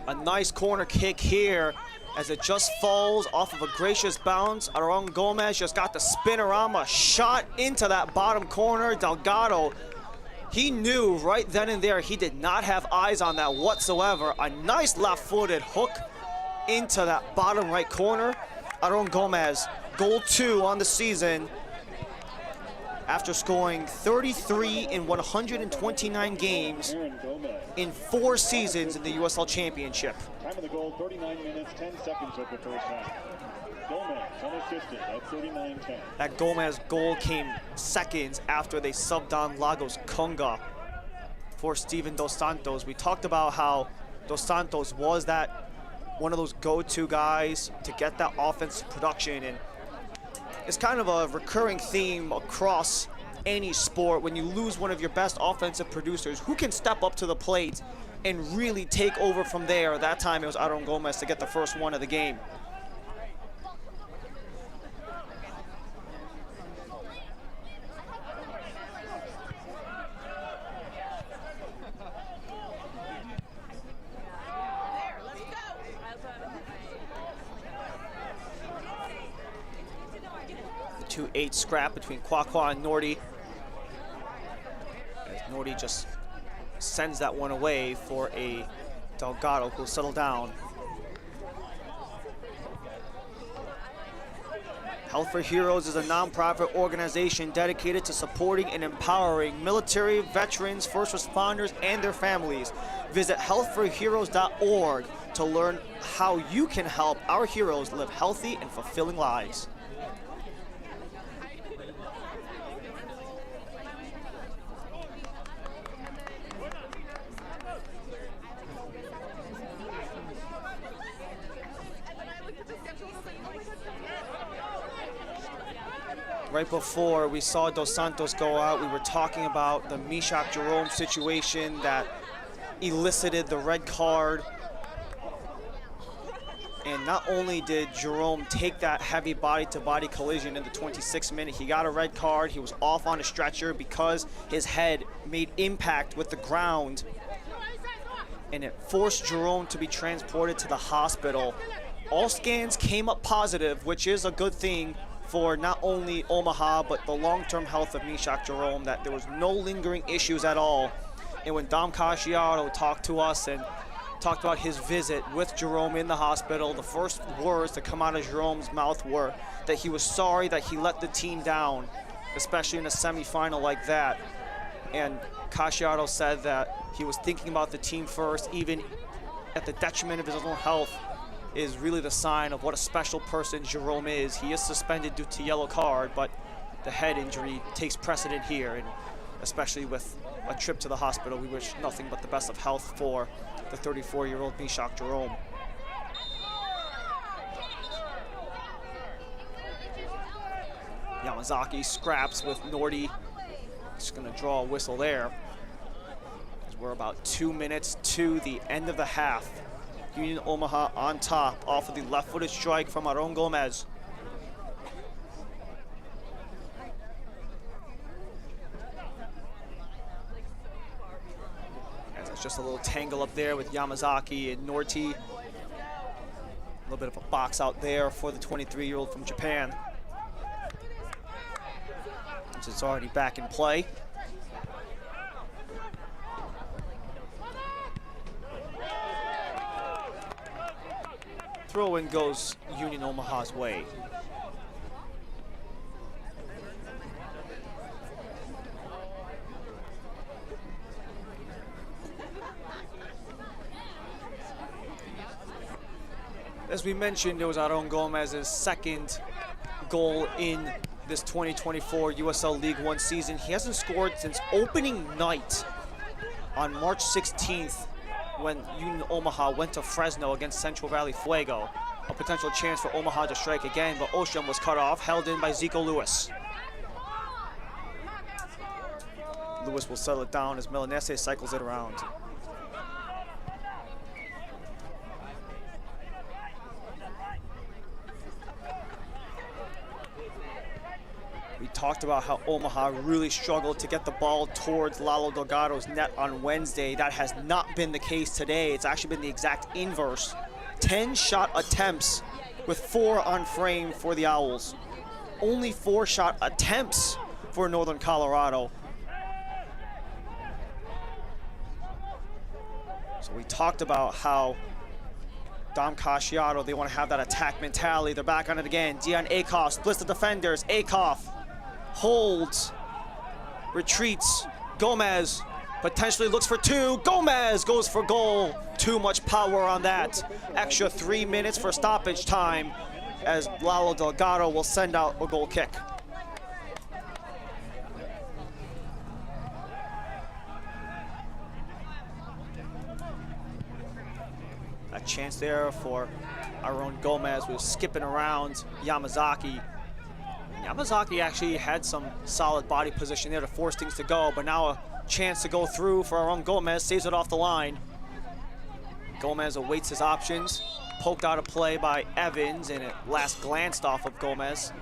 A nice corner kick here as it just falls off of a gracious bounce. Aaron Gomez just got the spinorama shot into that bottom corner. Delgado, he knew right then and there he did not have eyes on that whatsoever. A nice left-footed hook into that bottom right corner. Aaron Gomez, goal 2 on the season after scoring 33 in 129 games in 4 seasons in the USL Championship. Time of the goal, 39 minutes, 10 seconds of the first half. Gomez unassisted at 39-10. That Gomez goal came seconds after they subbed on Lagos Kunga for Steven Dos Santos. We talked about how Dos Santos was that one of those go-to guys to get that offensive production, and it's kind of a recurring theme across any sport. When you lose one of your best offensive producers, who can step up to the plate and really take over from there? That time it was Aaron Gomez to get the first one of the game. The 2-8 scrap between Kwakwa and Nordy. As Nordy just sends that one away for a Delgado who'll settle down. Health for Heroes is a nonprofit organization dedicated to supporting and empowering military, veterans, first responders, and their families. Visit healthforheroes.org to learn how you can help our heroes live healthy and fulfilling lives. Right before we saw Dos Santos go out, we were talking about the Mishak Jerome situation that elicited the red card. And not only did Jerome take that heavy body-to-body collision in the 26th minute, he got a red card. He was off on a stretcher because his head made impact with the ground, and it forced Jerome to be transported to the hospital. All scans came up positive, which is a good thing for not only Omaha, but the long-term health of Mishak Jerome, that there was no lingering issues at all. And when Dom Casciato talked to us and talked about his visit with Jerome in the hospital, the first words to come out of Jerome's mouth were that he was sorry that he let the team down, especially in a semifinal like that. And Casciato said that he was thinking about the team first, even at the detriment of his own health, is really the sign of what a special person Jerome is. He is suspended due to yellow card, but the head injury takes precedent here, and especially with a trip to the hospital, we wish nothing but the best of health for the 34-year-old Mishak Jerome. Yamazaki scraps with Nordy. He's gonna draw a whistle there. We're about 2 minutes to the end of the half. Union Omaha on top off of the left-footed strike from Aaron Gomez. And it's just a little tangle up there with Yamazaki and Norty. A little bit of a box out there for the 23-year-old from Japan. It's already back in play. Throw-in goes Union Omaha's way. As we mentioned, it was Aaron Gomez's second goal in this 2024 USL League One season. He hasn't scored since opening night on March 16th when Union Omaha went to Fresno against Central Valley Fuego. A potential chance for Omaha to strike again, but Ostrom was cut off, held in by Zico Lewis. Lewis will settle it down as Milanese cycles it around. We talked about how Omaha really struggled to get the ball towards Lalo Delgado's net on Wednesday. That has not been the case today. It's actually been the exact inverse. 10 shot attempts with 4 on frame for the Owls. Only 4 shot attempts for Northern Colorado. So we talked about how Dom Casciato, they want to have that attack mentality. They're back on it again. Dion Akoff splits the defenders. Akoff holds, retreats. Gomez potentially looks for 2. Gomez goes for goal. Too much power on that. Extra 3 minutes for stoppage time as Lalo Delgado will send out a goal kick. A chance there for our own Gomez, who was skipping around Yamazaki. Yamazaki actually had some solid body position there to force things to go, but now a chance to go through for our own Gomez, saves it off the line. Gomez awaits his options, poked out of play by Evans, and it last glanced off of Gomez.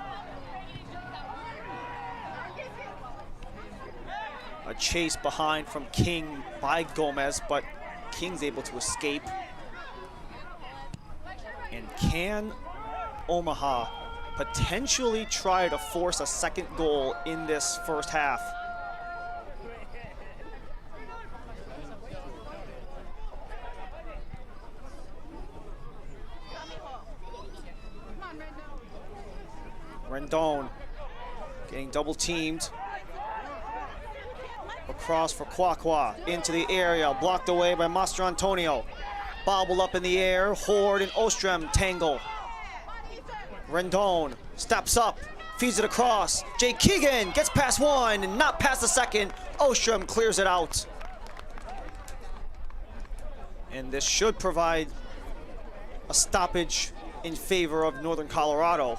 A chase behind from King by Gomez, but King's able to escape. And can Omaha potentially try to force a second goal in this first half? Rendon getting double teamed. Across for Kwakwa, into the area, blocked away by Mastro Antonio. Bobble up in the air, Horde and Ostrom tangle. Rendon steps up, feeds it across. Jay Keegan gets past one and not past the second. Ostrom clears it out. And this should provide a stoppage in favor of Northern Colorado.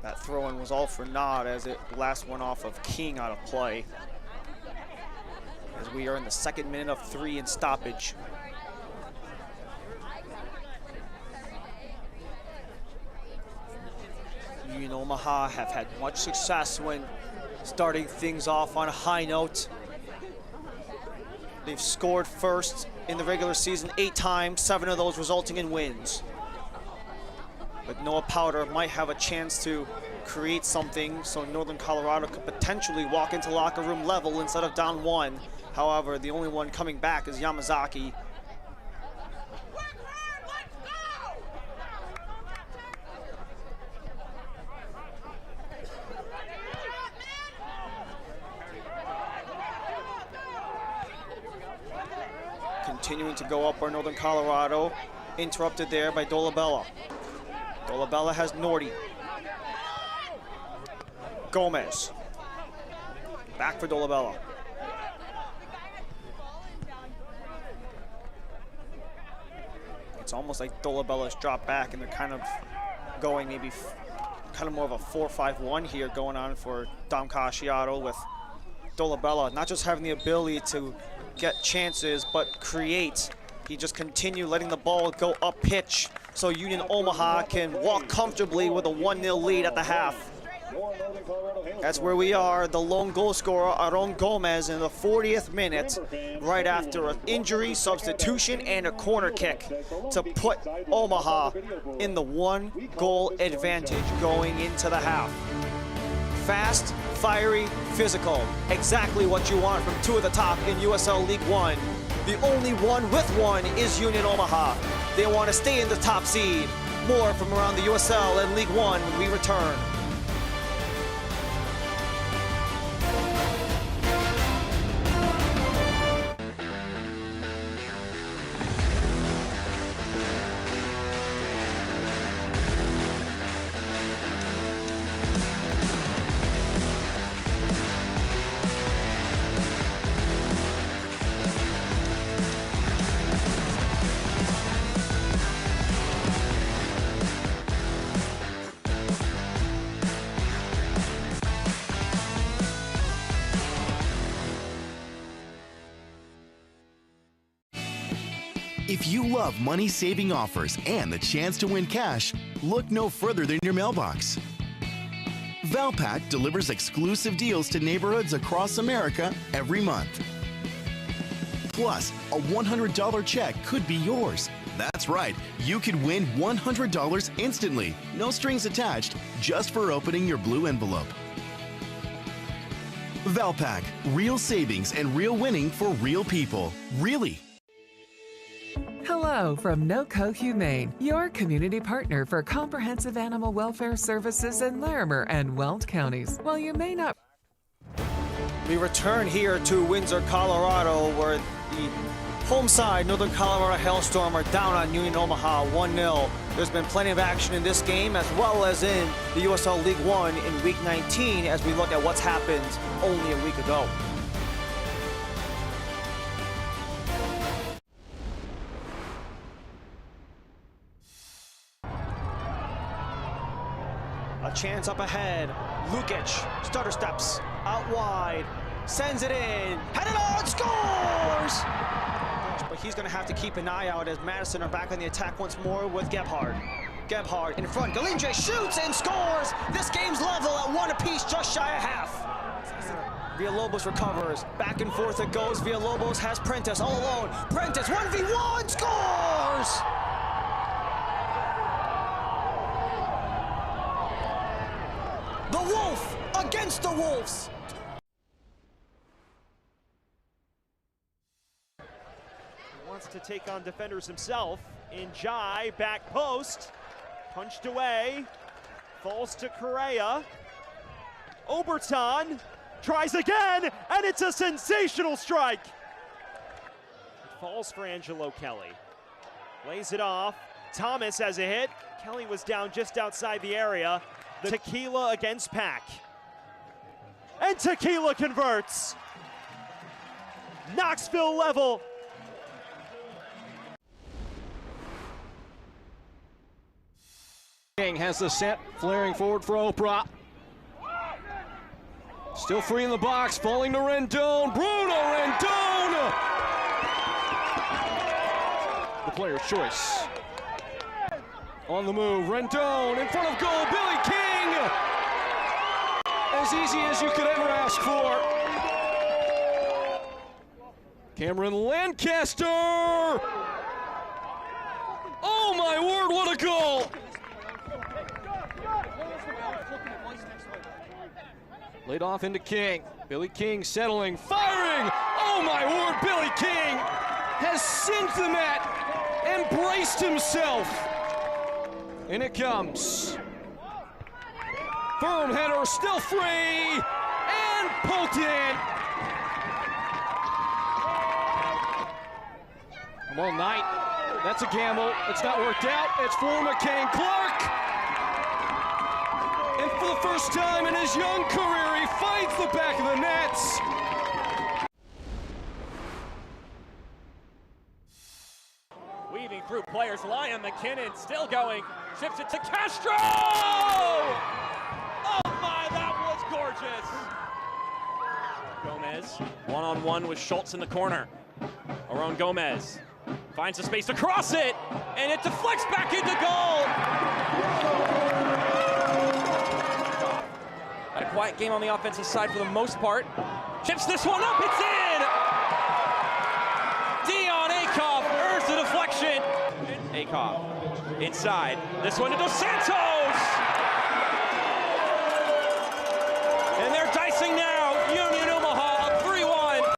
That throw-in was all for naught as it last one off of King out of play. As we are in the second minute of 3 in stoppage. Union Omaha have had much success when starting things off on a high note. They've scored first in the regular season 8 times, 7 of those resulting in wins. But Noah Powder might have a chance to create something so Northern Colorado could potentially walk into locker room level instead of down 1. However, the only one coming back is Yamazaki. Continuing to go up our Northern Colorado, interrupted there by Dolabella. Dolabella has Nordy. Gomez. Back for Dolabella. It's almost like Dolabella's dropped back and they're kind of going maybe kind of more of a 4-5-1 here going on for Dom Casciato, with Dolabella not just having the ability to get chances but create. He just continued letting the ball go up pitch so Union Omaha can walk comfortably with a 1-0 lead at the half. That's where we are. The lone goal scorer, Aaron Gomez, in the 40th minute, right after an injury, substitution, and a corner kick to put Omaha in the 1-goal advantage going into the half. Fast, fiery, physical. Exactly what you want from 2 of the top in USL League One. The only one with 1 is Union Omaha. They want to stay in the top seed. More from around the USL and League One when we return. If you love money-saving offers and the chance to win cash, look no further than your mailbox. Valpak delivers exclusive deals to neighborhoods across America every month. Plus, a $100 check could be yours. That's right, you could win $100 instantly. No strings attached, just for opening your blue envelope. Valpak, real savings and real winning for real people. Really. Hello from NOCO Humane, your community partner for comprehensive animal welfare services in Larimer and Weld counties. While you may not... We return here to Windsor, Colorado, where the home side, Northern Colorado Hailstorm, are down on Union Omaha 1-0. There's been plenty of action in this game, as well as in the USL League One in Week 19, as we look at what's happened only a week ago. A chance up ahead. Lukic, starter steps, out wide, sends it in, headed on, scores! But he's going to have to keep an eye out as Madison are back on the attack once more with Gebhard. Gebhard in front, Galinje shoots and scores! This game's level at 1 apiece, just shy of half. Villalobos recovers, back and forth it goes. Villalobos has Prentice all alone. Prentice 1v1, scores! The Wolf against the Wolves. Wants to take on defenders himself. Njai, back post, punched away, falls to Correa. Oberton tries again, and it's a sensational strike. It falls for Angelo Kelly. Lays it off. Thomas has a hit. Kelly was down just outside the area. The Tequila against Pack. And Tequila converts. Knoxville level. King has the set, flaring forward for Oprah. Still free in the box, falling to Rendon. Bruno Rendon! The player's choice. On the move, Rendon in front of goal, Billy King! As easy as you could ever ask for. Cameron Lancaster! Oh my word, what a goal! Laid off into King. Billy King settling, firing! Oh my word, Billy King has synced the net, embraced himself. In it comes. Firm header, still free, and poked in. Come on, Knight. That's a gamble. It's not worked out. It's for McCain Clark. And for the first time in his young career, he finds the back of the nets. Weaving through players, Lyon McKinnon still going, ships it to Castro! Oh my, that was gorgeous! Gomez, one-on-one with Schultz in the corner. Aron Gomez finds a space to cross it, and it deflects back into goal! Had a quiet game on the offensive side for the most part. Chips this one up, it's in! Dion Akoff earns the deflection. Akoff inside. This one to Dos Santos. And they're dicing now. Union Omaha up 3-1.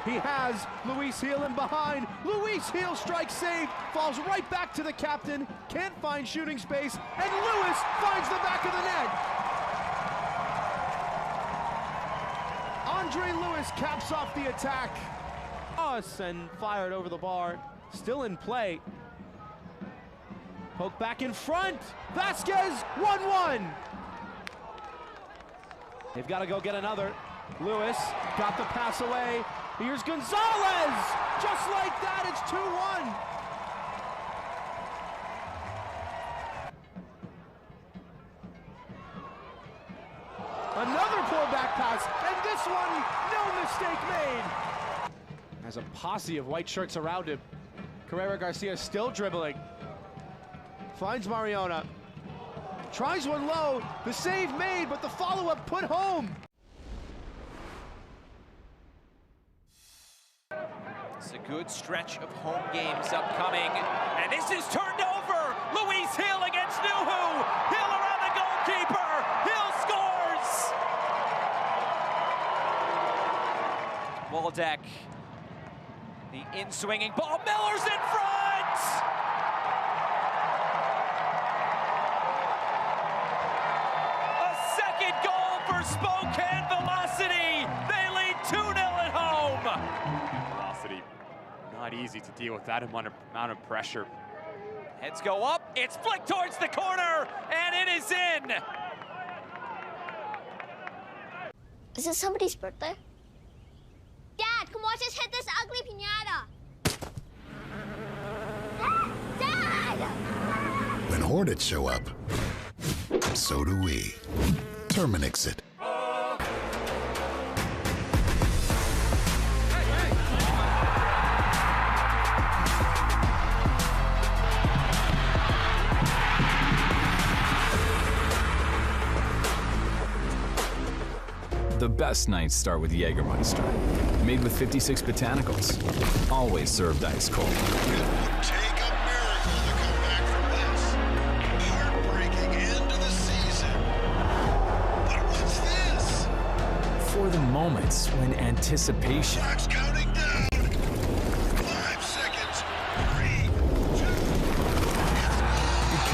He has Luis Heel in behind. Luis Heel strikes save, falls right back to the captain, can't find shooting space, and Lewis finds the back of the net. Andre Lewis caps off the attack. And fired over the bar, still in play. Poke back in front. Vasquez, 1-1. They've got to go get another. Lewis got the pass away. Here's Gonzalez. Just like that, it's 2-1. Another poor back pass, and this one, no mistake made. Has a posse of white shirts around him. Carrera Garcia still dribbling. Finds Mariona. Tries one low. The save made, but the follow-up put home. It's a good stretch of home games upcoming. And this is turned over. Luis Hill against Nuhu. Hill around the goalkeeper. Hill scores. Waldeck. The in-swinging ball. Miller's in front. A second goal for Spokane Velocity. They lead 2-0 at home. Velocity, not easy to deal with that amount of pressure. Heads go up, it's flicked towards the corner, and it is in! Is it somebody's birthday? Dad, come watch us hit this ugly piñata! Dad! When Hornets show up, so do we. Terminix it. The best nights start with Jägermeister. Made with 56 botanicals. Always served ice cold. It would take a miracle to come back from this. Heartbreaking end to the season. But what's this? For the moments when anticipation Clock's counting down. 5 seconds. 3, 2,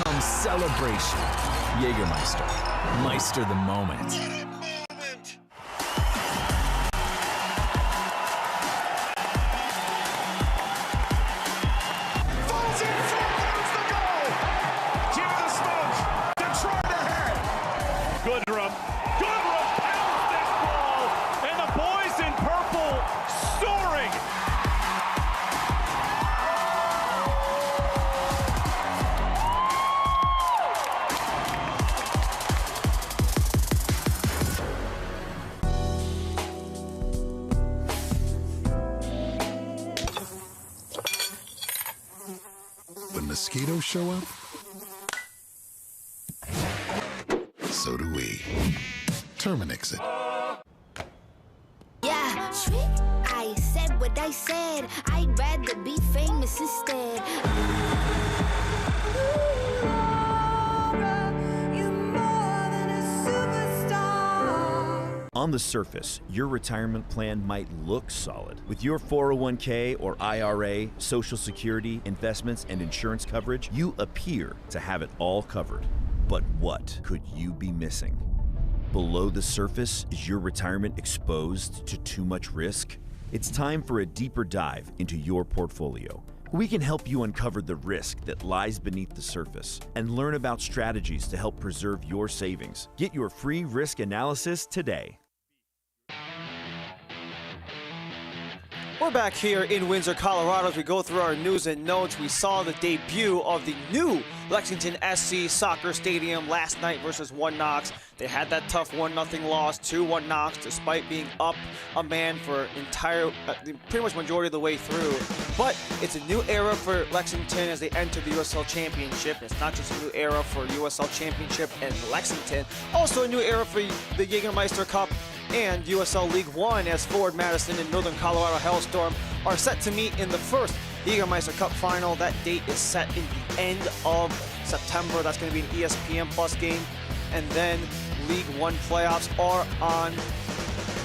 becomes celebration. Jägermeister. Meister the moment. Goodrum pounds this ball, and the boys in purple soaring. When mosquitoes show up, so do we. Terminix it. Yeah, I said what I said. I'd rather be famous instead. On the surface, your retirement plan might look solid. With your 401k or IRA, Social Security, investments, and insurance coverage, you appear to have it all covered. But what could you be missing? Below the surface, is your retirement exposed to too much risk? It's time for a deeper dive into your portfolio. We can help you uncover the risk that lies beneath the surface and learn about strategies to help preserve your savings. Get your free risk analysis today. We're back here in Windsor, Colorado. As we go through our news and notes, we saw the debut of the new Lexington SC Soccer Stadium last night versus 1 Knox. They had that tough 1-0 loss to 1 Knox despite being up a man for pretty much majority of the way through. But it's a new era for Lexington as they enter the USL Championship. It's not just a new era for USL Championship and Lexington, also a new era for the Jägermeister Cup and USL League One, as Forward Madison and Northern Colorado Hailstorm are set to meet in the first Jägermeister Cup final. That date is set in the end of September. That's going to be an ESPN Plus game. And then League One playoffs are on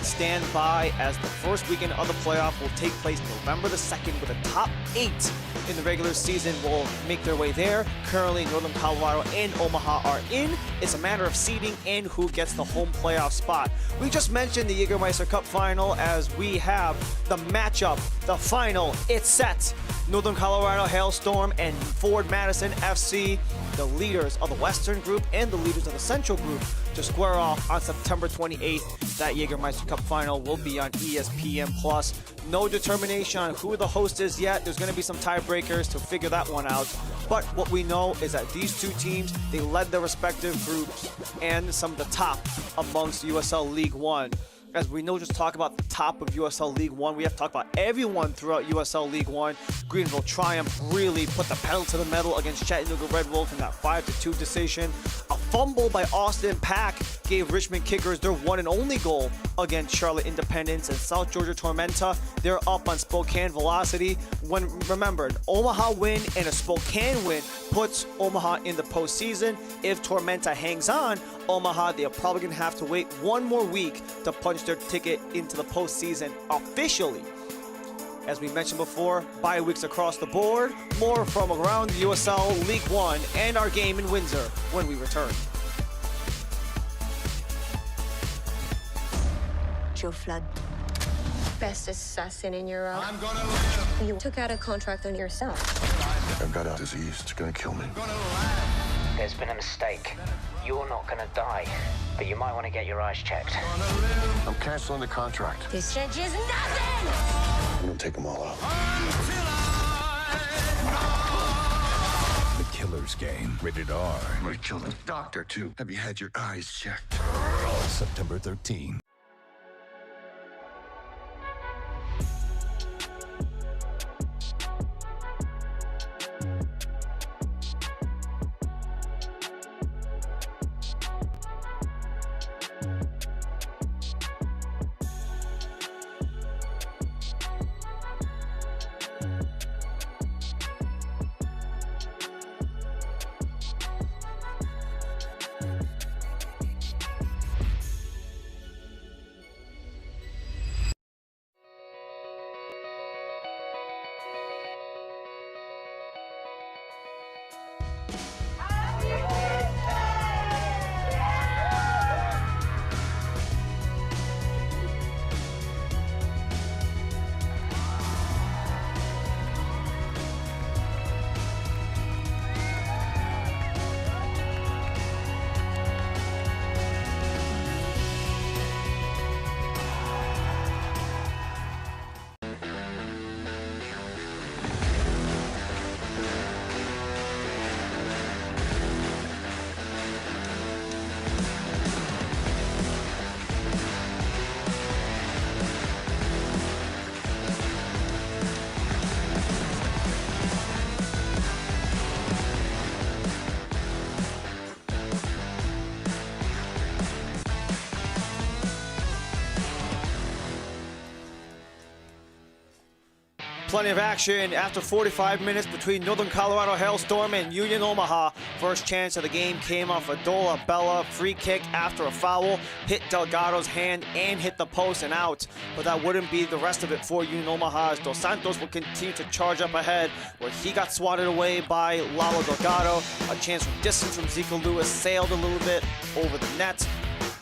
standby as the first weekend of the playoff will take place November the 2nd, with the top 8 in the regular season will make their way there. Currently, Northern Colorado and Omaha are in. It's a matter of seeding and who gets the home playoff spot. We just mentioned the Jägermeister Cup final as we have the matchup, the final. It's set. Northern Colorado Hailstorm and Forward Madison FC, the leaders of the Western Group and the leaders of the Central Group, to square off on September 28th. That Jägermeister Cup final will be on ESPN Plus. No determination on who the host is yet. There's going to be some tiebreakers to figure that one out. But what we know is that these two teams, they led their respective groups and some of the top amongst USL League One. as we know, just talk about the top of USL League One. We have to talk about everyone throughout USL League One. Greenville Triumph really put the pedal to the metal against Chattanooga Red Wolves in that 5-2 decision. A fumble by Austin Pack gave Richmond Kickers their one and only goal against Charlotte Independence, and South Georgia Tormenta, they're up on Spokane Velocity. When remember, an Omaha win and a Spokane win puts Omaha in the postseason. If Tormenta hangs on, Omaha, they're probably going to have to wait one more week to punch their ticket into the postseason officially. As we mentioned before, bye weeks across the board. More from around the USL League One and our game in Windsor when we return. Joe Flood, best assassin in Europe. I'm gonna live. You took out a contract on yourself. I've got a disease. It's gonna kill me. There's been a mistake. You're not gonna die, but you might want to get your eyes checked. I'm canceling the contract. This changes nothing! I'm gonna take them all out. The Killer's Game, rated R. I'm gonna kill the doctor, too. Have you had your eyes checked? September 13. Plenty of action after 45 minutes between Northern Colorado Hailstorm and Union Omaha. First chance of the game came off a Dola Bella free kick after a foul. Hit Delgado's hand and hit the post and out. But that wouldn't be the rest of it for Union Omaha, as Dos Santos will continue to charge up ahead, where he got swatted away by Lalo Delgado. A chance from distance from Zeke Lewis sailed a little bit over the net.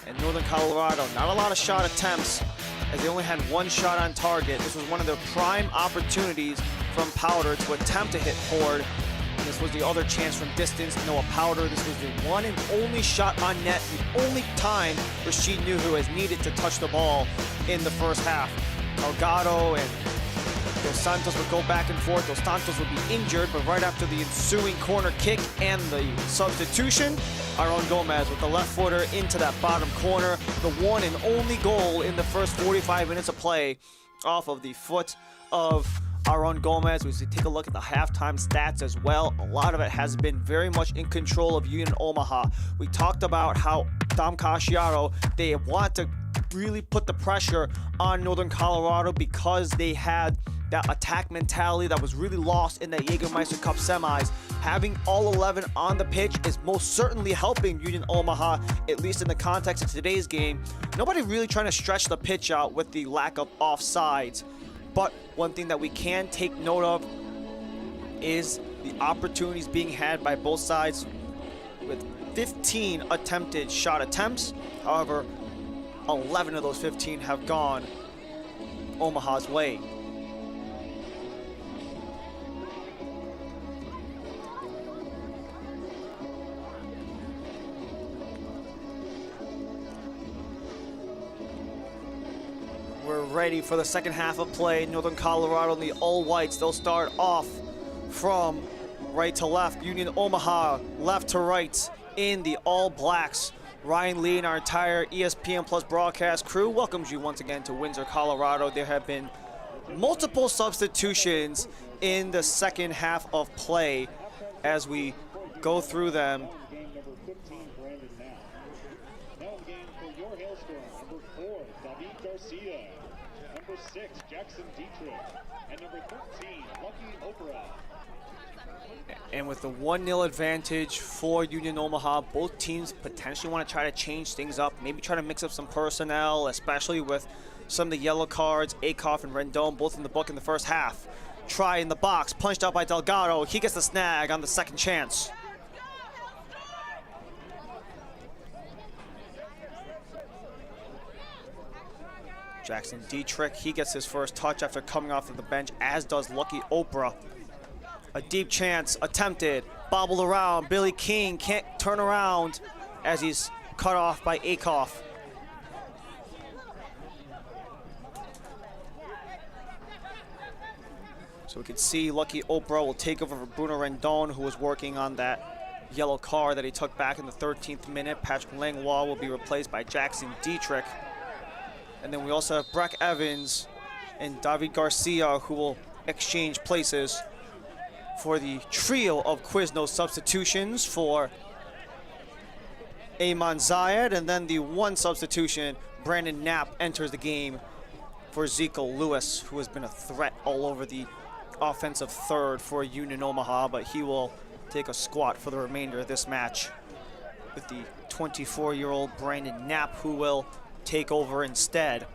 And Northern Colorado, not a lot of shot attempts, as they only had one shot on target. This was one of their prime opportunities from Powder to attempt to hit Horde. And this was the other chance from distance. Noah Powder, this was the one and only shot on net, the only time Rashid Nuhu has needed to touch the ball in the first half. Delgado and Dos Santos would go back and forth. Dos Santos would be injured, but right after the ensuing corner kick and the substitution, Aaron Gomez with the left footer into that bottom corner. The one and only goal in the first 45 minutes of play off of the foot of Aaron Gomez. We take a look at the halftime stats as well. A lot of it has been very much in control of Union Omaha. We talked about how Dom Casciaro, they want to really put the pressure on Northern Colorado because they had that attack mentality that was really lost in the Jägermeister Cup semis. Having all 11 on the pitch is most certainly helping Union Omaha, at least in the context of today's game. Nobody really trying to stretch the pitch out with the lack of offsides. But one thing that we can take note of is the opportunities being had by both sides, with 15 attempted shot attempts. However, 11 of those 15 have gone Omaha's way. We're ready for the second half of play. Northern Colorado and the All Whites, they'll start off from right to left. Union Omaha left to right in the All Blacks. Ryan Lee and our entire ESPN Plus broadcast crew welcomes you once again to Windsor, Colorado. There have been multiple substitutions in the second half of play. As we go through them, Game number 15, Brandon Knapp. Now in the game for your Hailstorm, number 4, David Garcia. Number 6, Jackson Dietrich. And number 13, Lucky Oprah. and with the 1-0 advantage for Union Omaha, both teams potentially want to try to change things up, maybe try to mix up some personnel, especially with some of the yellow cards. Akoff and Rendon both in the book in the first half. Try in the box, punched out by Delgado. He gets the snag on the second chance. Jackson Dietrich, he gets his first touch after coming off of the bench, as does Lucky Oprah. A deep chance attempted, bobbled around. Billy King can't turn around as he's cut off by Akoff. So we can see Lucky Oprah will take over for Bruno Rendon, who was working on that yellow card that he took back in the 13th minute. Patrick Langlois will be replaced by Jackson Dietrich. And then we also have Breck Evans and David Garcia, who will exchange places for the trio of Quiznos substitutions for Ayman Zayed. And then the one substitution, Brandon Knapp, enters the game for Ezekiel Lewis, who has been a threat all over the offensive third for Union Omaha, but he will take a squat for the remainder of this match with the 24-year-old Brandon Knapp, who will take over instead.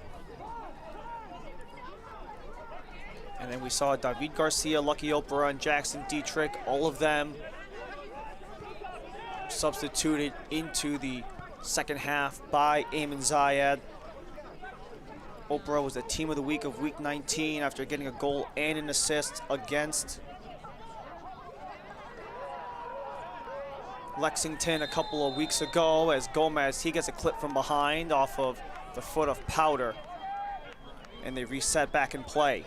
And then we saw David Garcia, Lucky Oprah, and Jackson Dietrich, all of them substituted into the second half by Ayman Zayed. Oprah was the team of the week of week 19 after getting a goal and an assist against Lexington a couple of weeks ago, as Gomez, he gets a clip from behind off of the foot of Powder, and they reset back in play.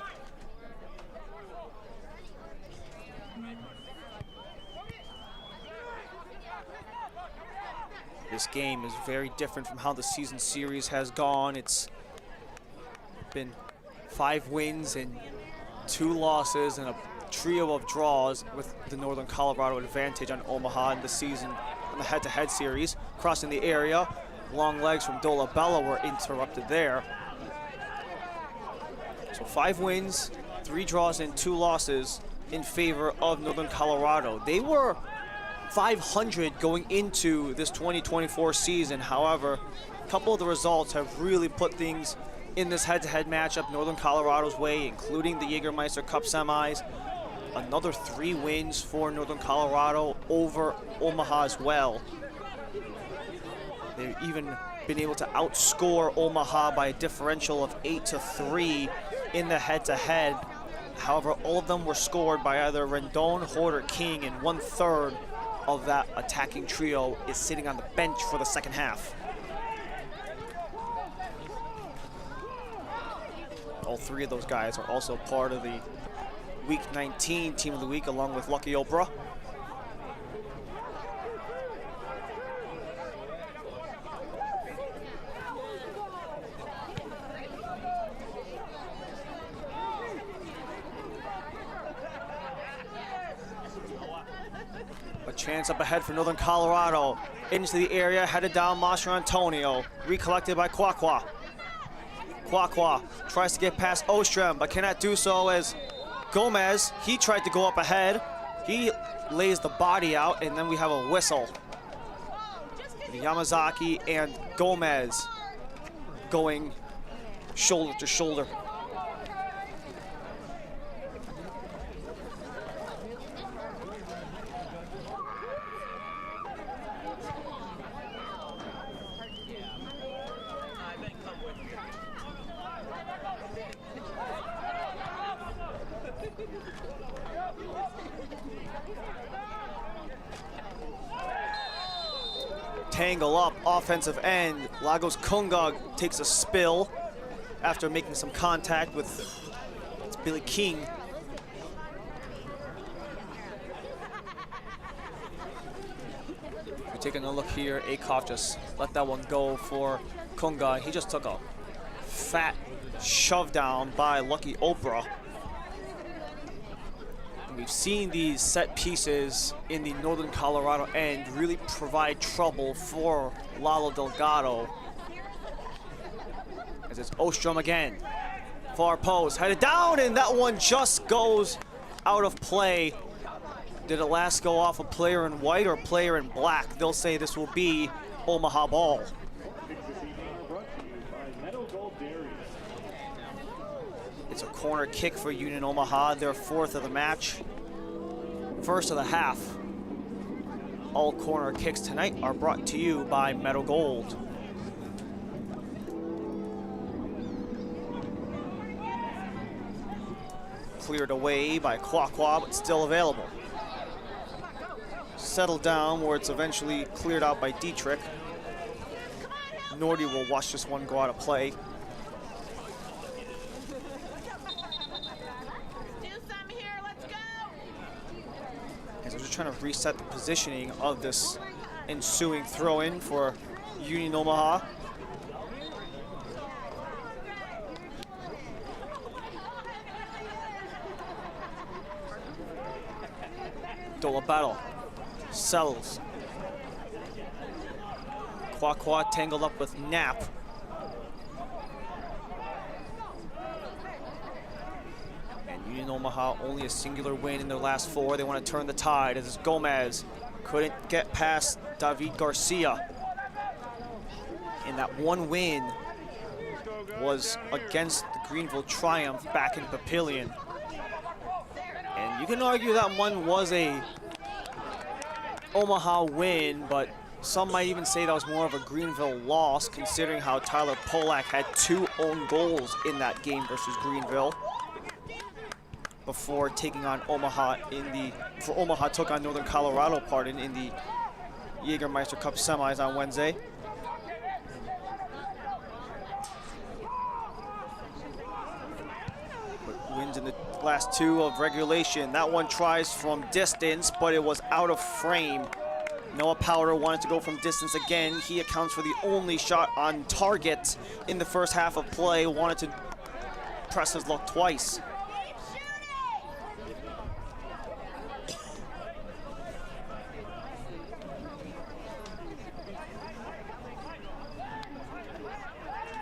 This game is very different from how the season series has gone. It's been 5 wins and 2 losses and a trio of draws, with the Northern Colorado advantage on Omaha in the season in the head-to-head series. Crossing the area, long legs from Dolabella were interrupted there. So 5 wins, 3 draws, and 2 losses in favor of Northern Colorado. They were 500 going into this 2024 season. However, a couple of the results have really put things in this head-to-head matchup Northern Colorado's way, including the Jägermeister Cup semis. Another 3 wins for Northern Colorado over Omaha as well. They've even been able to outscore Omaha by a differential of 8-3 in the head-to-head. However, all of them were scored by either Rendon, Hort, or King, and 1/3 of that attacking trio is sitting on the bench for the second half. All 3 of those guys are also part of the Week 19 Team of the Week, along with Lucky Oprah. A chance up ahead for Northern Colorado. Into the area, headed down Mastro Antonio. Recollected by Kwakwa. Kwakwa tries to get past Ostrom, but cannot do so, as Gomez, he tried to go up ahead. He lays the body out, and then we have a whistle. Yamazaki and Gomez going shoulder to shoulder. Tangle up, offensive end. Lagos Kungag takes a spill after making some contact with Billy King. We're taking a look here. Akov just let that one go for Kunga. He just took a fat shove down by Lucky Oprah. And we've seen these set pieces in the Northern Colorado end really provide trouble for Lalo Delgado. As it's Ostrom again. Far post, headed down, and that one just goes out of play. Did it last go off a player in white or player in black? They'll say this will be Omaha ball. It's a corner kick for Union Omaha, their fourth of the match. First of the half. All corner kicks tonight are brought to you by Meadow Gold. Cleared away by Kwakwa, but still available. Settled down where it's eventually cleared out by Dietrich. Nordy will watch this one go out of play. As we're just trying to reset the positioning of this ensuing throw-in for Union Omaha. Dola battle. Settles. Kwakwa tangled up with Knapp. And Union Omaha only a singular win in their last four. They want to turn the tide as Gomez couldn't get past David Garcia. And that one win was against the Greenville Triumph back in Papillion. And you can argue that one was a Omaha win, but some might even say that was more of a Greenville loss, considering how Tyler Polak had 2 own goals in that game versus Greenville before taking on Omaha Omaha took on Northern Colorado, in the Jägermeister Cup semis on Wednesday. But wins in the last 2 of regulation. That one tries from distance, but it was out of frame. Noah Powder wanted to go from distance again. He accounts for the only shot on target in the first half of play. Wanted to press his luck twice.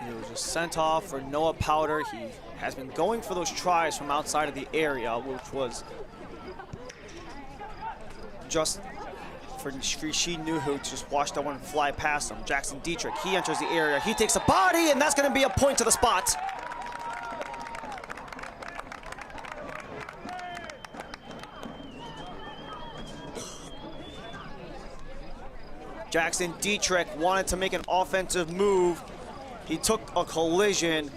He was just sent off for Noah Powder. He has been going for those tries from outside of the area, which was just for Rashid Nuhu to just watch that one fly past him. Jackson Dietrich, he enters the area. He takes a body, and that's going to be a point to the spot. Jackson Dietrich wanted to make an offensive move. He took a collision,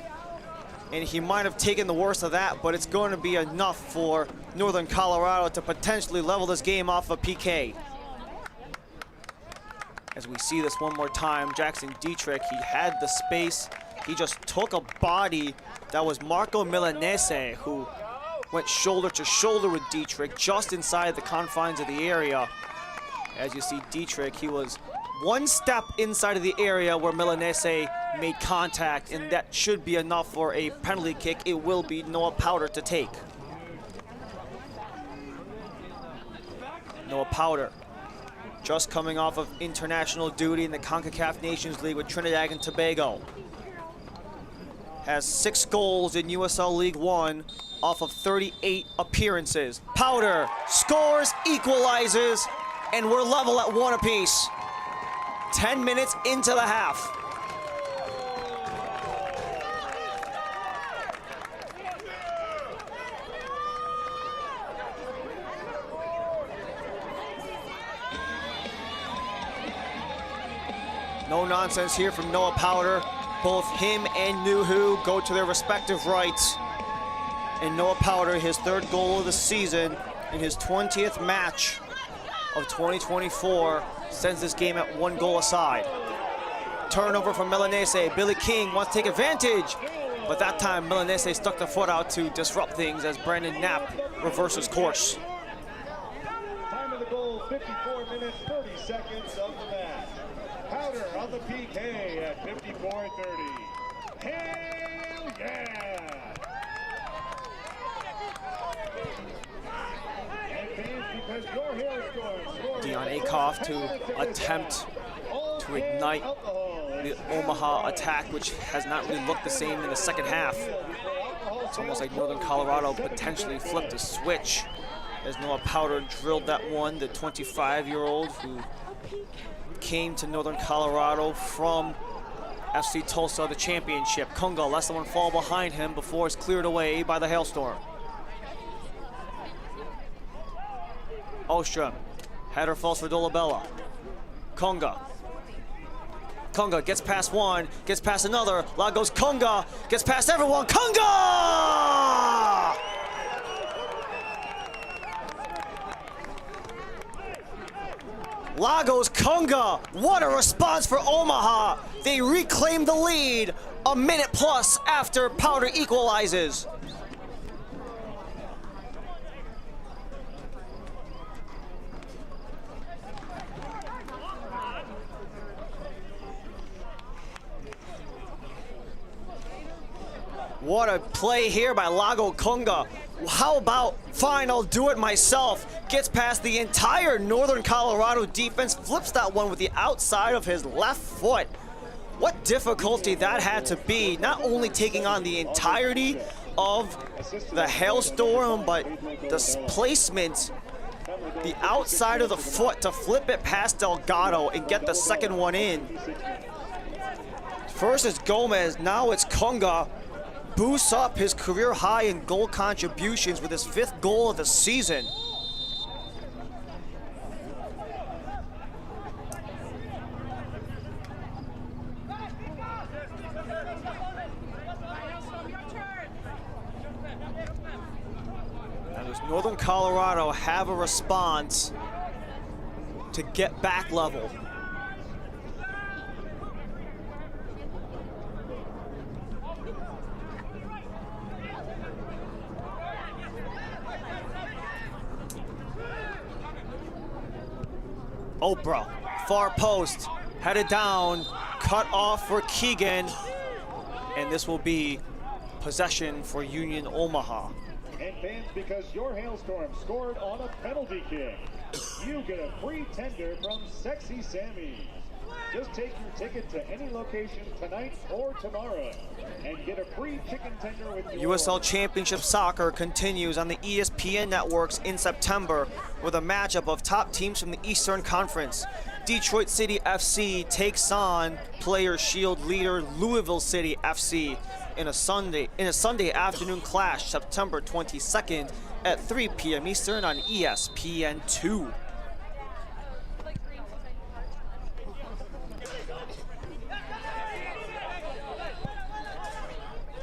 and he might have taken the worst of that, but it's going to be enough for Northern Colorado to potentially level this game off a PK. As we see this one more time, Jackson Dietrich, he had the space. He just took a body that was Marco Milanese, who went shoulder to shoulder with Dietrich just inside the confines of the area. As you see Dietrich, he was one step inside of the area where Milanese made contact, and that should be enough for a penalty kick. It will be Noah Powder to take. Noah Powder, just coming off of international duty in the CONCACAF Nations League with Trinidad and Tobago. Has 6 goals in USL League One off of 38 appearances. Powder scores, equalizes, and we're level at 1 apiece. 10 minutes into the half. No nonsense here from Noah Powder. Both him and Nuhu go to their respective rights. And Noah Powder, his 3rd goal of the season in his 20th match of 2024, sends this game at 1 goal aside. Turnover from Milanese. Billy King wants to take advantage, but that time Milanese stuck the foot out to disrupt things as Brandon Knapp reverses course. Time of the goal, 15:50. 54 minutes, 30 seconds of the match. Powder on the PK at 54:30. Hail yeah! Dion Akoff to attempt to ignite the Omaha attack, which has not really looked the same in the second half. It's almost like Northern Colorado potentially flipped a switch as Noah Powder drilled that one, the 25-year-old who came to Northern Colorado from FC Tulsa, the championship. Kunga lets the one fall behind him before it's cleared away by the Hailstorm. Ostrom, header falls for Dolabella. Kunga. Kunga gets past one, gets past another. Lagos Kunga gets past everyone. Kunga! Lagos Kunga, what a response for Omaha. They reclaim the lead a minute plus after Powder equalizes. What a play here by Lago Kunga. How about, fine, I'll do it myself. Gets past the entire Northern Colorado defense, flips that one with the outside of his left foot. What difficulty that had to be, not only taking on the entirety of the Hailstorm, but the placement, the outside of the foot to flip it past Delgado and get the second one in. First is Gomez, now it's Kunga. Boosts up his career high in goal contributions with his 5th goal of the season. Now does Northern Colorado have a response to get back level? Oprah, far post, headed down, cut off for Keegan, and this will be possession for Union Omaha. And fans, because your Hailstorm scored on a penalty kick, you get a free tender from Sexy Sammy's. Just take your ticket to any location tonight or tomorrow and get a free chicken tender with your USL Championship Soccer continues on the ESPN networks in September with a matchup of top teams from the Eastern Conference. Detroit City FC takes on Player Shield leader Louisville City FC in a Sunday afternoon clash, September 22nd at 3 p.m. Eastern on ESPN2.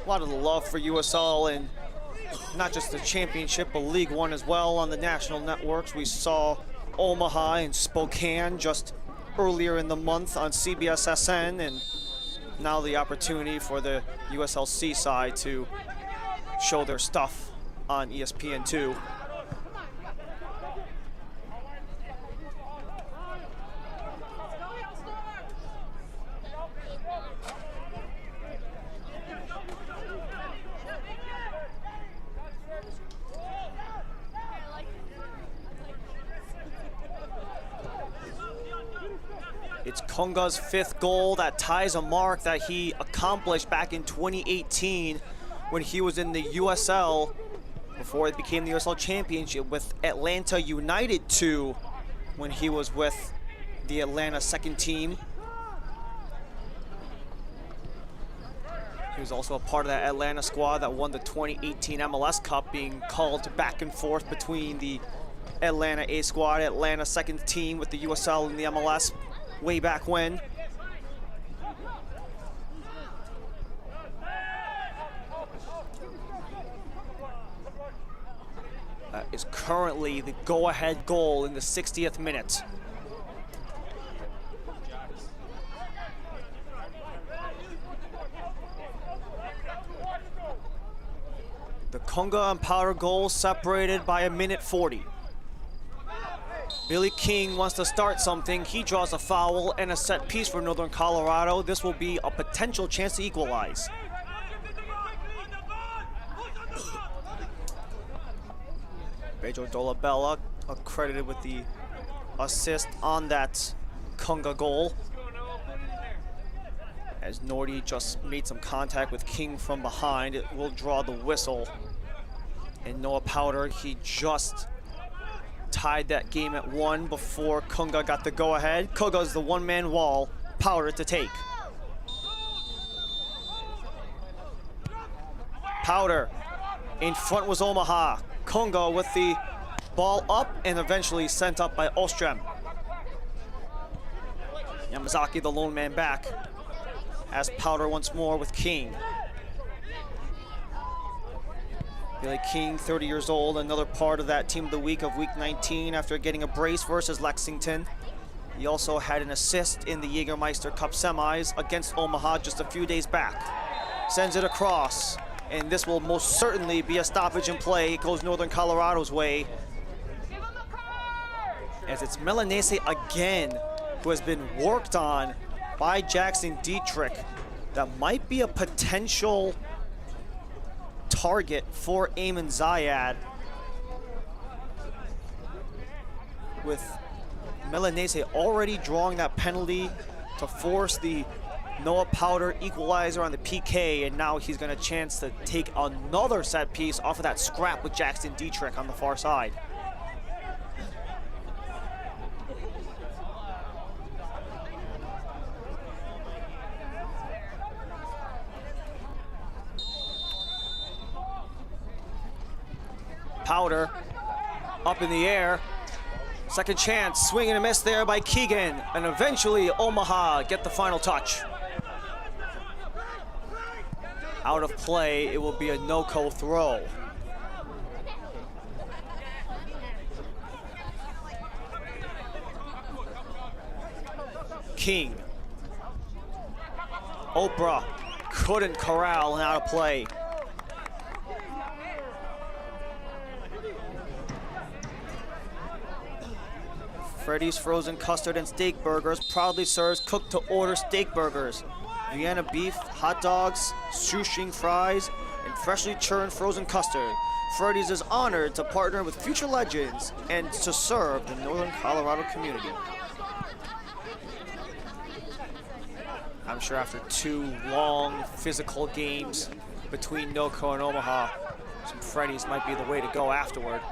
A lot of the love for USL and not just the championship, but League One as well on the national networks. We saw Omaha and Spokane just earlier in the month on CBS-SN, and now the opportunity for the USLC side to show their stuff on ESPN2. It's Kunga's 5th goal that ties a mark that he accomplished back in 2018 when he was in the USL before it became the USL Championship with Atlanta United 2 when he was with the Atlanta 2nd team. He was also a part of that Atlanta squad that won the 2018 MLS Cup, being called back and forth between the Atlanta A squad, Atlanta 2nd team with the USL and the MLS way back when. That is currently the go-ahead goal in the 60th minute. The Kunga and Powder goals separated by a minute 40. Billy King wants to start something. He draws a foul and a set piece for Northern Colorado. This will be a potential chance to equalize. Pedro Dolabella accredited with the assist on that Kunga goal, as Nordy just made some contact with King from behind. It will draw the whistle. And Noah Powder, he just tied that game at 1 before Kunga got the go-ahead. Kunga's the one-man wall, Powder to take. Powder, in front was Omaha. Kunga with the ball up and eventually sent up by Ostrom. Yamazaki, the lone man back, as Powder once more with King. Billy King, 30 years old, another part of that Team of the Week of Week 19 after getting a brace versus Lexington. He also had an assist in the Jägermeister Cup semis against Omaha just a few days back. Sends it across, and this will most certainly be a stoppage in play. It goes Northern Colorado's way, as it's Milanese again, who has been worked on by Jackson Dietrich. That might be a potential target for Eamon Zayad, with Milanese already drawing that penalty to force the Noah Powder equalizer on the PK, and now he's got a chance to take another set piece off of that scrap with Jackson Dietrich on the far side. Powder up in the air. Second chance, swing and a miss there by Keegan. And eventually Omaha get the final touch. Out of play, it will be a no-co throw. King. Oprah couldn't corral and out of play. Freddy's Frozen Custard and Steak Burgers proudly serves cooked-to-order steak burgers, Vienna beef, hot dogs, shoestring fries, and freshly churned frozen custard. Freddy's is honored to partner with future legends and to serve the Northern Colorado community. I'm sure after 2 long physical games between NOCO and Omaha, some Freddy's might be the way to go afterward.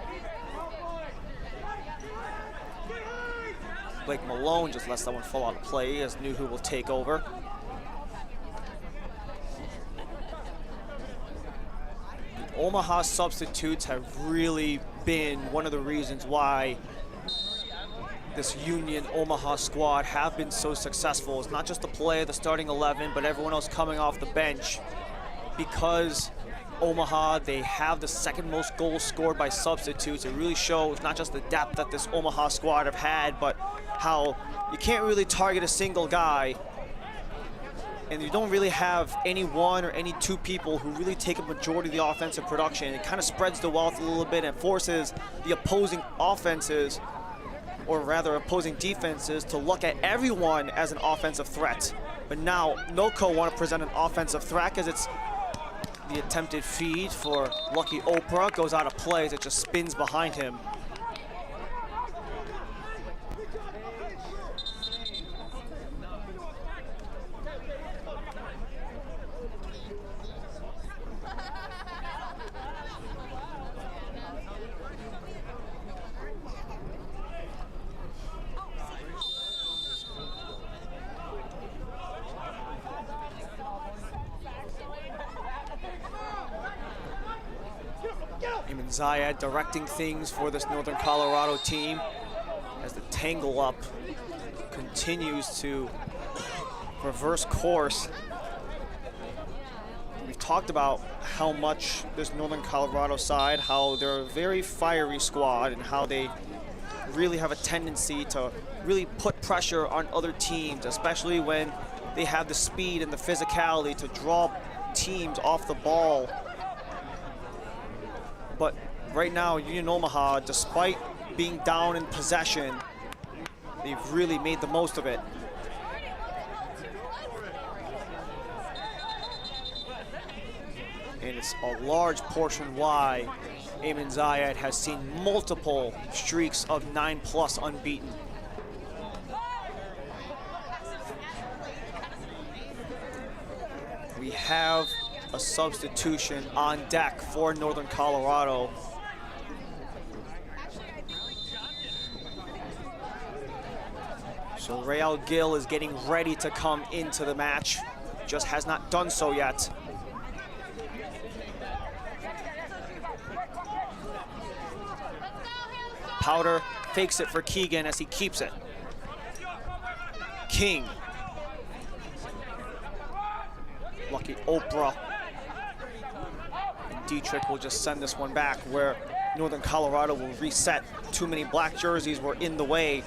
Blake Malone just lets that one fall out of play as Nuhu will take over. The Omaha substitutes have really been one of the reasons why this Union Omaha squad have been so successful. It's not just the play of the starting 11, but everyone else coming off the bench. Because Omaha, they have the second most goals scored by substitutes. It really shows not just the depth that this Omaha squad have had, but how you can't really target a single guy, and you don't really have any one or any 2 people who really take a majority of the offensive production. It kind of spreads the wealth a little bit and forces the opposing offenses, or rather opposing defenses, to look at everyone as an offensive threat. But now NOCO want to present an offensive threat, because it's the attempted feed for Lucky Oprah goes out of play as it just spins behind him. Eamon Zayad directing things for this Northern Colorado team as the tangle up continues to reverse course. We've talked about how much this Northern Colorado side, how they're a very fiery squad and how they really have a tendency to really put pressure on other teams, especially when they have the speed and the physicality to draw teams off the ball. But right now, Union Omaha, despite being down in possession, they've really made the most of it. And it's a large portion why Ayman Zayed has seen multiple streaks of 9+ unbeaten. We have a substitution on deck for Northern Colorado. So Real Gil is getting ready to come into the match, just has not done so yet. Powder fakes it for Keegan as he keeps it. King. Lucky Oprah. And Dietrich will just send this one back where Northern Colorado will reset. Too many black jerseys were in the way.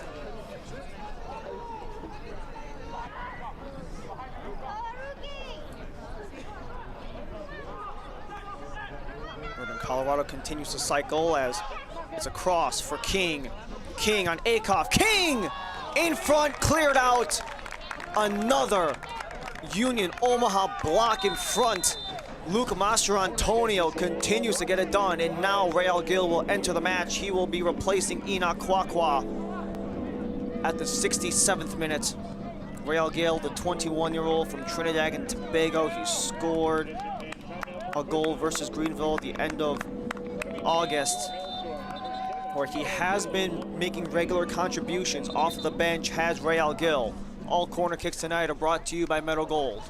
Northern Colorado continues to cycle as it's a cross for King. King on Akoff. King in front, cleared out. Another Union Omaha block in front. Luke Mastrantonio continues to get it done, and now Real Gil will enter the match. He will be replacing Enoch Kwakwa at the 67th minute. Real Gil, the 21-year-old from Trinidad and Tobago, he scored a goal versus Greenville at the end of August, where he has been making regular contributions off the bench, has Real Gil. All corner kicks tonight are brought to you by Meadow Gold.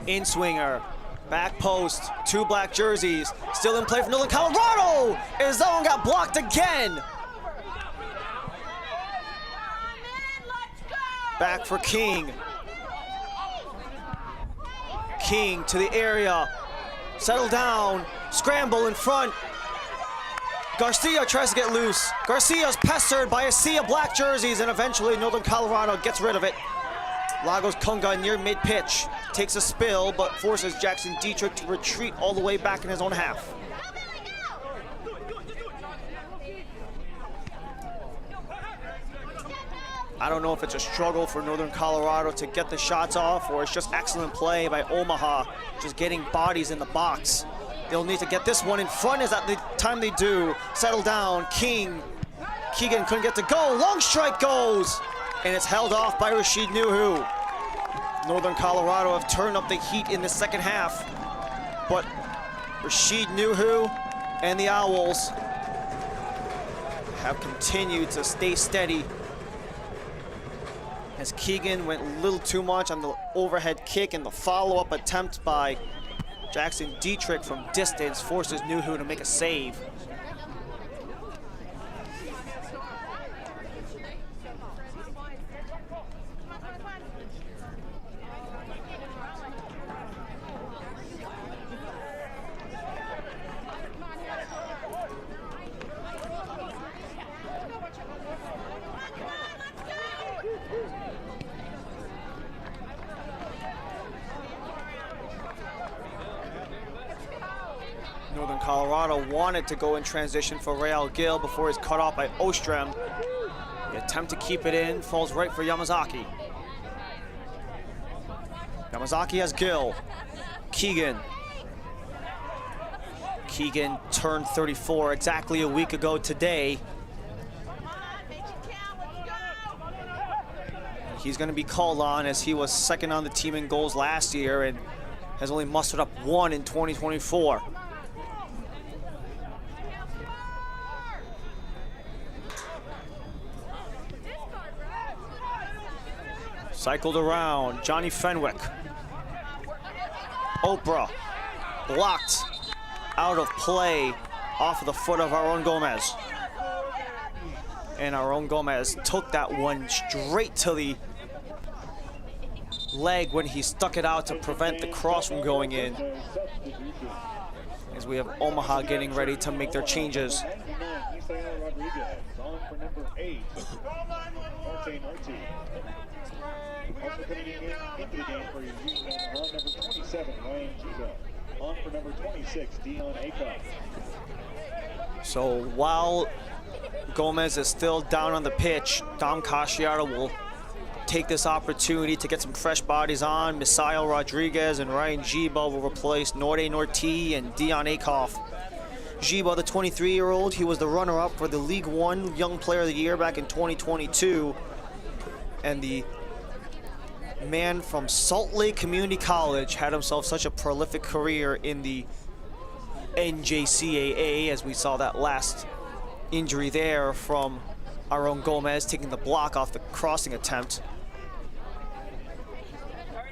In-swinger, back post, 2 black jerseys, still in play for Northern Colorado, as that one got blocked again. Back for King. King to the area, settle down, scramble in front. Garcia tries to get loose. Garcia's pestered by a sea of black jerseys, and eventually Northern Colorado gets rid of it. Lagos Kunga near mid-pitch, takes a spill, but forces Jackson Dietrich to retreat all the way back in his own half. I don't know if it's a struggle for Northern Colorado to get the shots off, or it's just excellent play by Omaha, just getting bodies in the box. They'll need to get this one in front, as at the time they do, settle down. Keegan couldn't get to go, long strike goes, and it's held off by Rashid Nuhu. Northern Colorado have turned up the heat in the second half, but Rashid Nuhu and the Owls have continued to stay steady, as Keegan went a little too much on the overhead kick, and the follow-up attempt by Jackson Dietrich from distance forces Nuhu to make a save. Northern Colorado wanted to go in transition for Real Gil before he's cut off by Ostrom. The attempt to keep it in falls right for Yamazaki. Yamazaki has Gil. Keegan. Keegan turned 34 exactly a week ago today. He's going to be called on, as he was second on the team in goals last year and has only mustered up 1 in 2024. Cycled around, Johnny Fenwick. Oprah, blocked out of play off of the foot of Aaron Gomez. And Aaron Gomez took that one straight to the leg when he stuck it out to prevent the cross from going in. As we have Omaha getting ready to make their changes. Also coming in into the game for your Union Omaha, number 26, 7, Ryan Giba. On for number 26, Dion Akoff. So while Gomez is still down on the pitch, Dom Casciaro will take this opportunity to get some fresh bodies on. Misael Rodriguez and Ryan Giba will replace Norde Norti and Dion Akoff. Giba, the 23-year-old, he was the runner-up for the League One Young Player of the Year back in 2022. And the man from Salt Lake Community College had himself such a prolific career in the NJCAA, as we saw that last injury there from Aaron Gomez taking the block off the crossing attempt.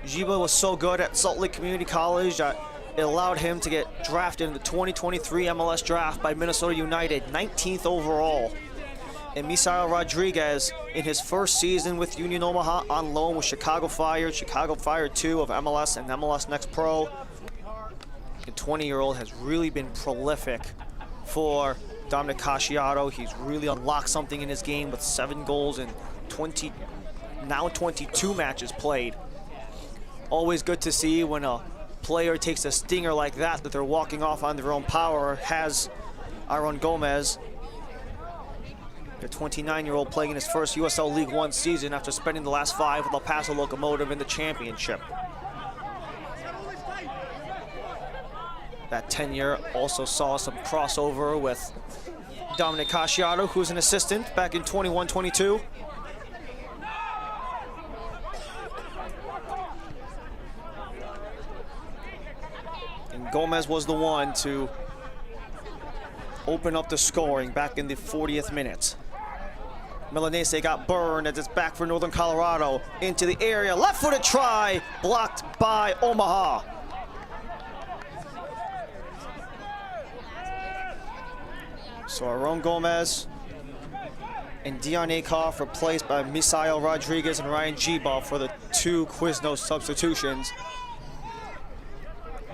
Giba was so good at Salt Lake Community College that it allowed him to get drafted in the 2023 MLS draft by Minnesota United, 19th overall. And Misael Rodriguez, in his first season with Union Omaha on loan with Chicago Fire 2 of MLS and MLS Next Pro. The 20-year-old has really been prolific for Dominic Casciaro. He's really unlocked something in his game with 7 goals and 22 matches played. Always good to see when a player takes a stinger like that they're walking off on their own power, has Aaron Gomez. The 29-year-old playing in his first USL League One season after spending the last 5 with El Paso Locomotive in the championship. That tenure also saw some crossover with Dominic Casciaro, who's an assistant back in 21-22. And Gomez was the one to open up the scoring back in the 40th minute. Milanese got burned as it's back for Northern Colorado. Into the area, left-footed try, blocked by Omaha. So Aaron Gomez and Dion Akoff replaced by Misael Rodriguez and Ryan Giba for the 2 Quiznos substitutions.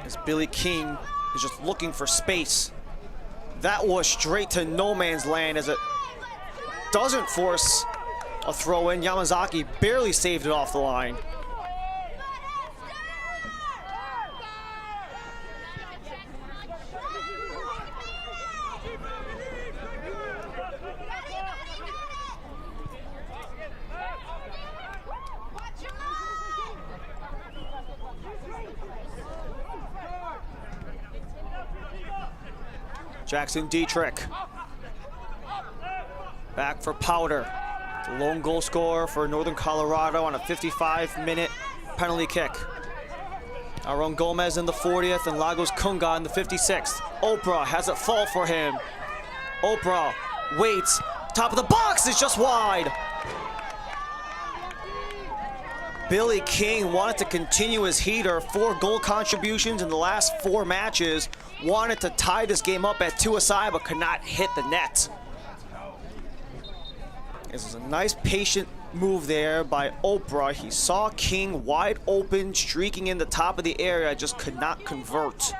As Billy King is just looking for space. That was straight to no man's land as it doesn't force a throw in. Yamazaki barely saved it off the line. Jackson Dietrich. Back for Powder. The lone goal scorer for Northern Colorado on a 55-minute penalty kick. Aaron Gomez in the 40th and Lagos Kunga in the 56th. Oprah has it fall for him. Oprah waits. Top of the box is just wide. Billy King wanted to continue his heater. 4 goal contributions in the last 4 matches. Wanted to tie this game up at 2-a-side, but could not hit the net. This was a nice patient move there by Oprah. He saw King wide open, streaking in the top of the area, just could not convert.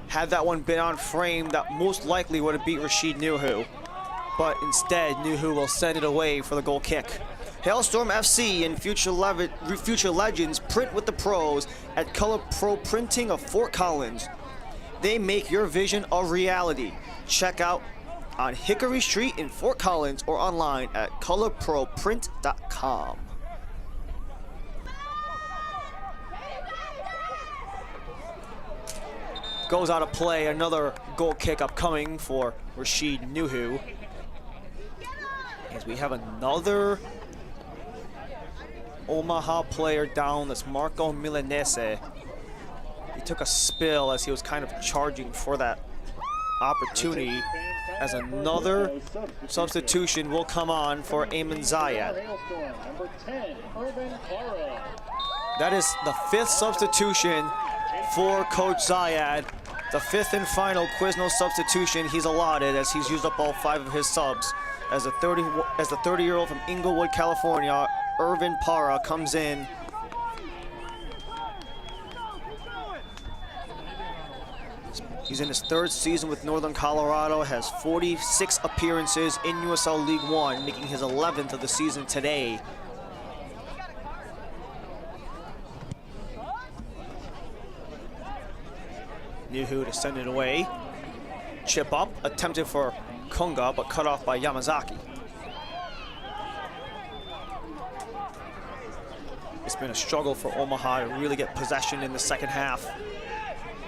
Had that one been on frame, that most likely would have beat Rashid Nuhu. But instead, Nuhu will send it away for the goal kick. Hailstorm FC and future legends print with the pros at Color Pro Printing of Fort Collins. They make your vision a reality. Check out on Hickory Street in Fort Collins or online at colorproprint.com. Goes out of play, another goal kick upcoming for Rashid Nuhu. As we have another Omaha player down, that's Marco Milanese. He took a spill as he was kind of charging for that opportunity, as another substitution will come on for Eamon Zayed. That is the 5th substitution for Coach Zayed. The 5th and final Quiznos substitution he's allotted, as he's used up all 5 of his subs. As the 30-year-old from Inglewood, California, Irvin Parra comes in. He's in his 3rd season with Northern Colorado, has 46 appearances in USL League One, making his 11th of the season today. Nuhu to send it away. Chip up, attempted for Kunga, but cut off by Yamazaki. It's been a struggle for Omaha to really get possession in the second half,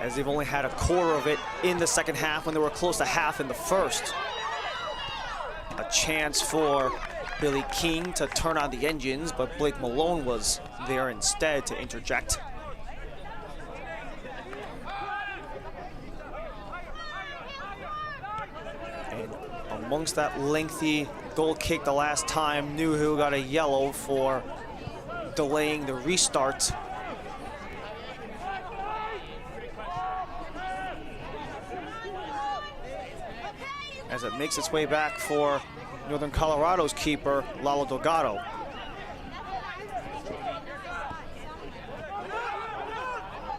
as they've only had a quarter of it in the second half when they were close to half in the first. A chance for Billy King to turn on the engines, but Blake Malone was there instead to interject. And amongst that lengthy goal kick the last time, Nuhu got a yellow for delaying the restart. As it makes its way back for Northern Colorado's keeper, Lalo Delgado.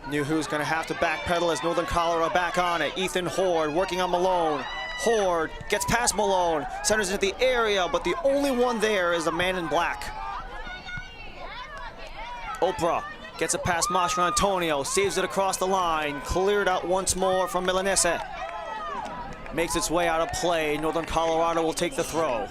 Nuhu's gonna have to backpedal as Northern Colorado back on it. Ethan Horde working on Malone. Horde gets past Malone, centers into the area, but the only one there is the man in black. Oprah gets it past Mastro Antonio, saves it across the line, cleared out once more from Milanese. Makes its way out of play. Northern Colorado will take the throw.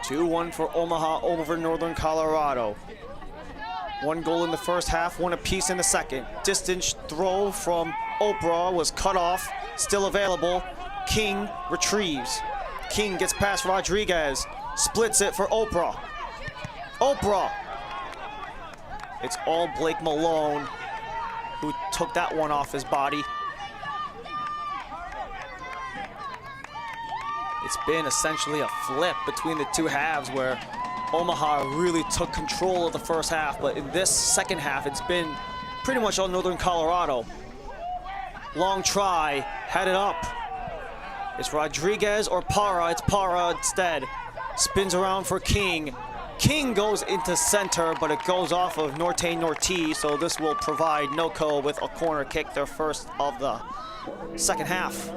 (2-1) for Omaha over Northern Colorado. One goal in the first half, one apiece in the second. Distance throw from Oprah was cut off, still available. King retrieves. King gets past Rodriguez, splits it for Oprah. Oprah! It's all Blake Malone who took that one off his body. It's been essentially a flip between the two halves where Omaha really took control of the first half, but in this second half, it's been pretty much all Northern Colorado. Long try, had it up. It's Rodriguez or Parra. It's Parra instead. Spins around for King. King goes into center, but it goes off of Norte Norti, so this will provide NOCO with a corner kick, their first of the second half.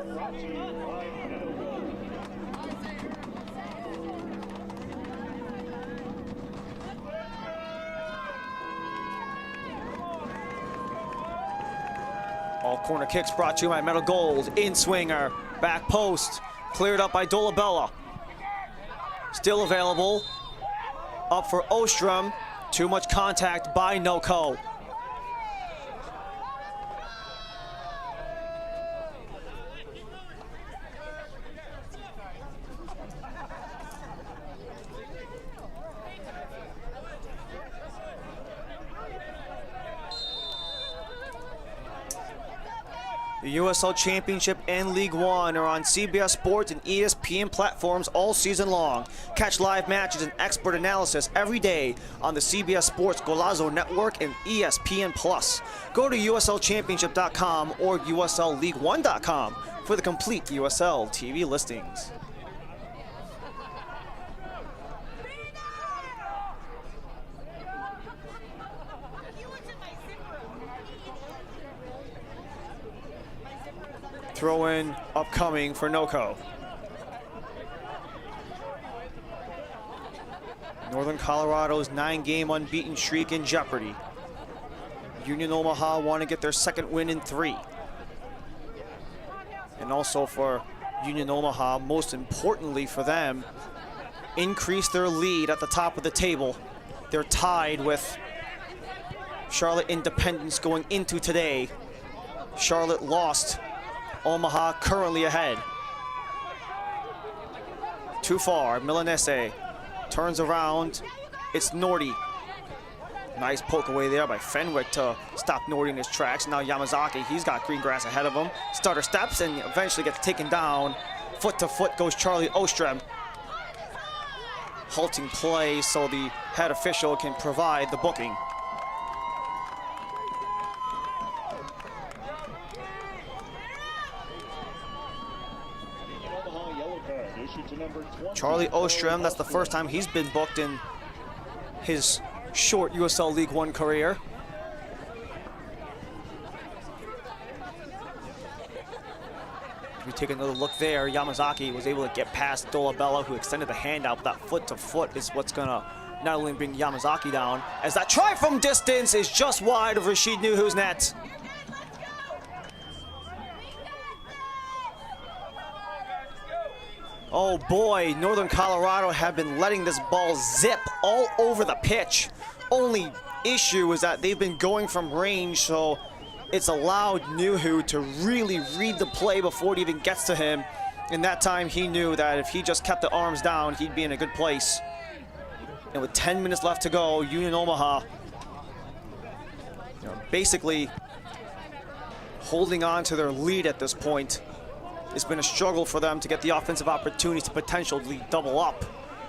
All corner kicks brought to you by Metal Gold. In swinger, back post, cleared up by Dolabella. Still available, up for Ostrom. Too much contact by NOCO. The USL Championship and League One are on CBS Sports and ESPN platforms all season long. Catch live matches and expert analysis every day on the CBS Sports Golazo Network and ESPN Plus. Go to USLChampionship.com or USLLeague1.com for the complete USL TV listings. Throw-in upcoming for NOCO. Northern Colorado's 9-game unbeaten streak in jeopardy. Union Omaha want to get their second win in 3. And also for Union Omaha, most importantly for them, increase their lead at the top of the table. They're tied with Charlotte Independence going into today. Charlotte lost. Omaha currently ahead. Too far, Milanese turns around. It's Norty. Nice poke away there by Fenwick to stop Norty in his tracks. Now Yamazaki, he's got green grass ahead of him. Starter steps and eventually gets taken down. Foot to foot goes Charlie Ostrom. Halting play so the head official can provide the booking. Charlie Ostrom, that's the first time he's been booked in his short USL League One career. We take another look there. Yamazaki was able to get past Dolabella, who extended the hand out. That foot to foot is what's gonna not only bring Yamazaki down, as that try from distance is just wide of Rashid Nuhu's net. Oh boy, Northern Colorado have been letting this ball zip all over the pitch. Only issue is that they've been going from range, so it's allowed Nuhu to really read the play before it even gets to him. And that time he knew that if he just kept the arms down, he'd be in a good place. And with 10 minutes left to go, Union Omaha, basically holding on to their lead at this point. It's been a struggle for them to get the offensive opportunities to potentially double up.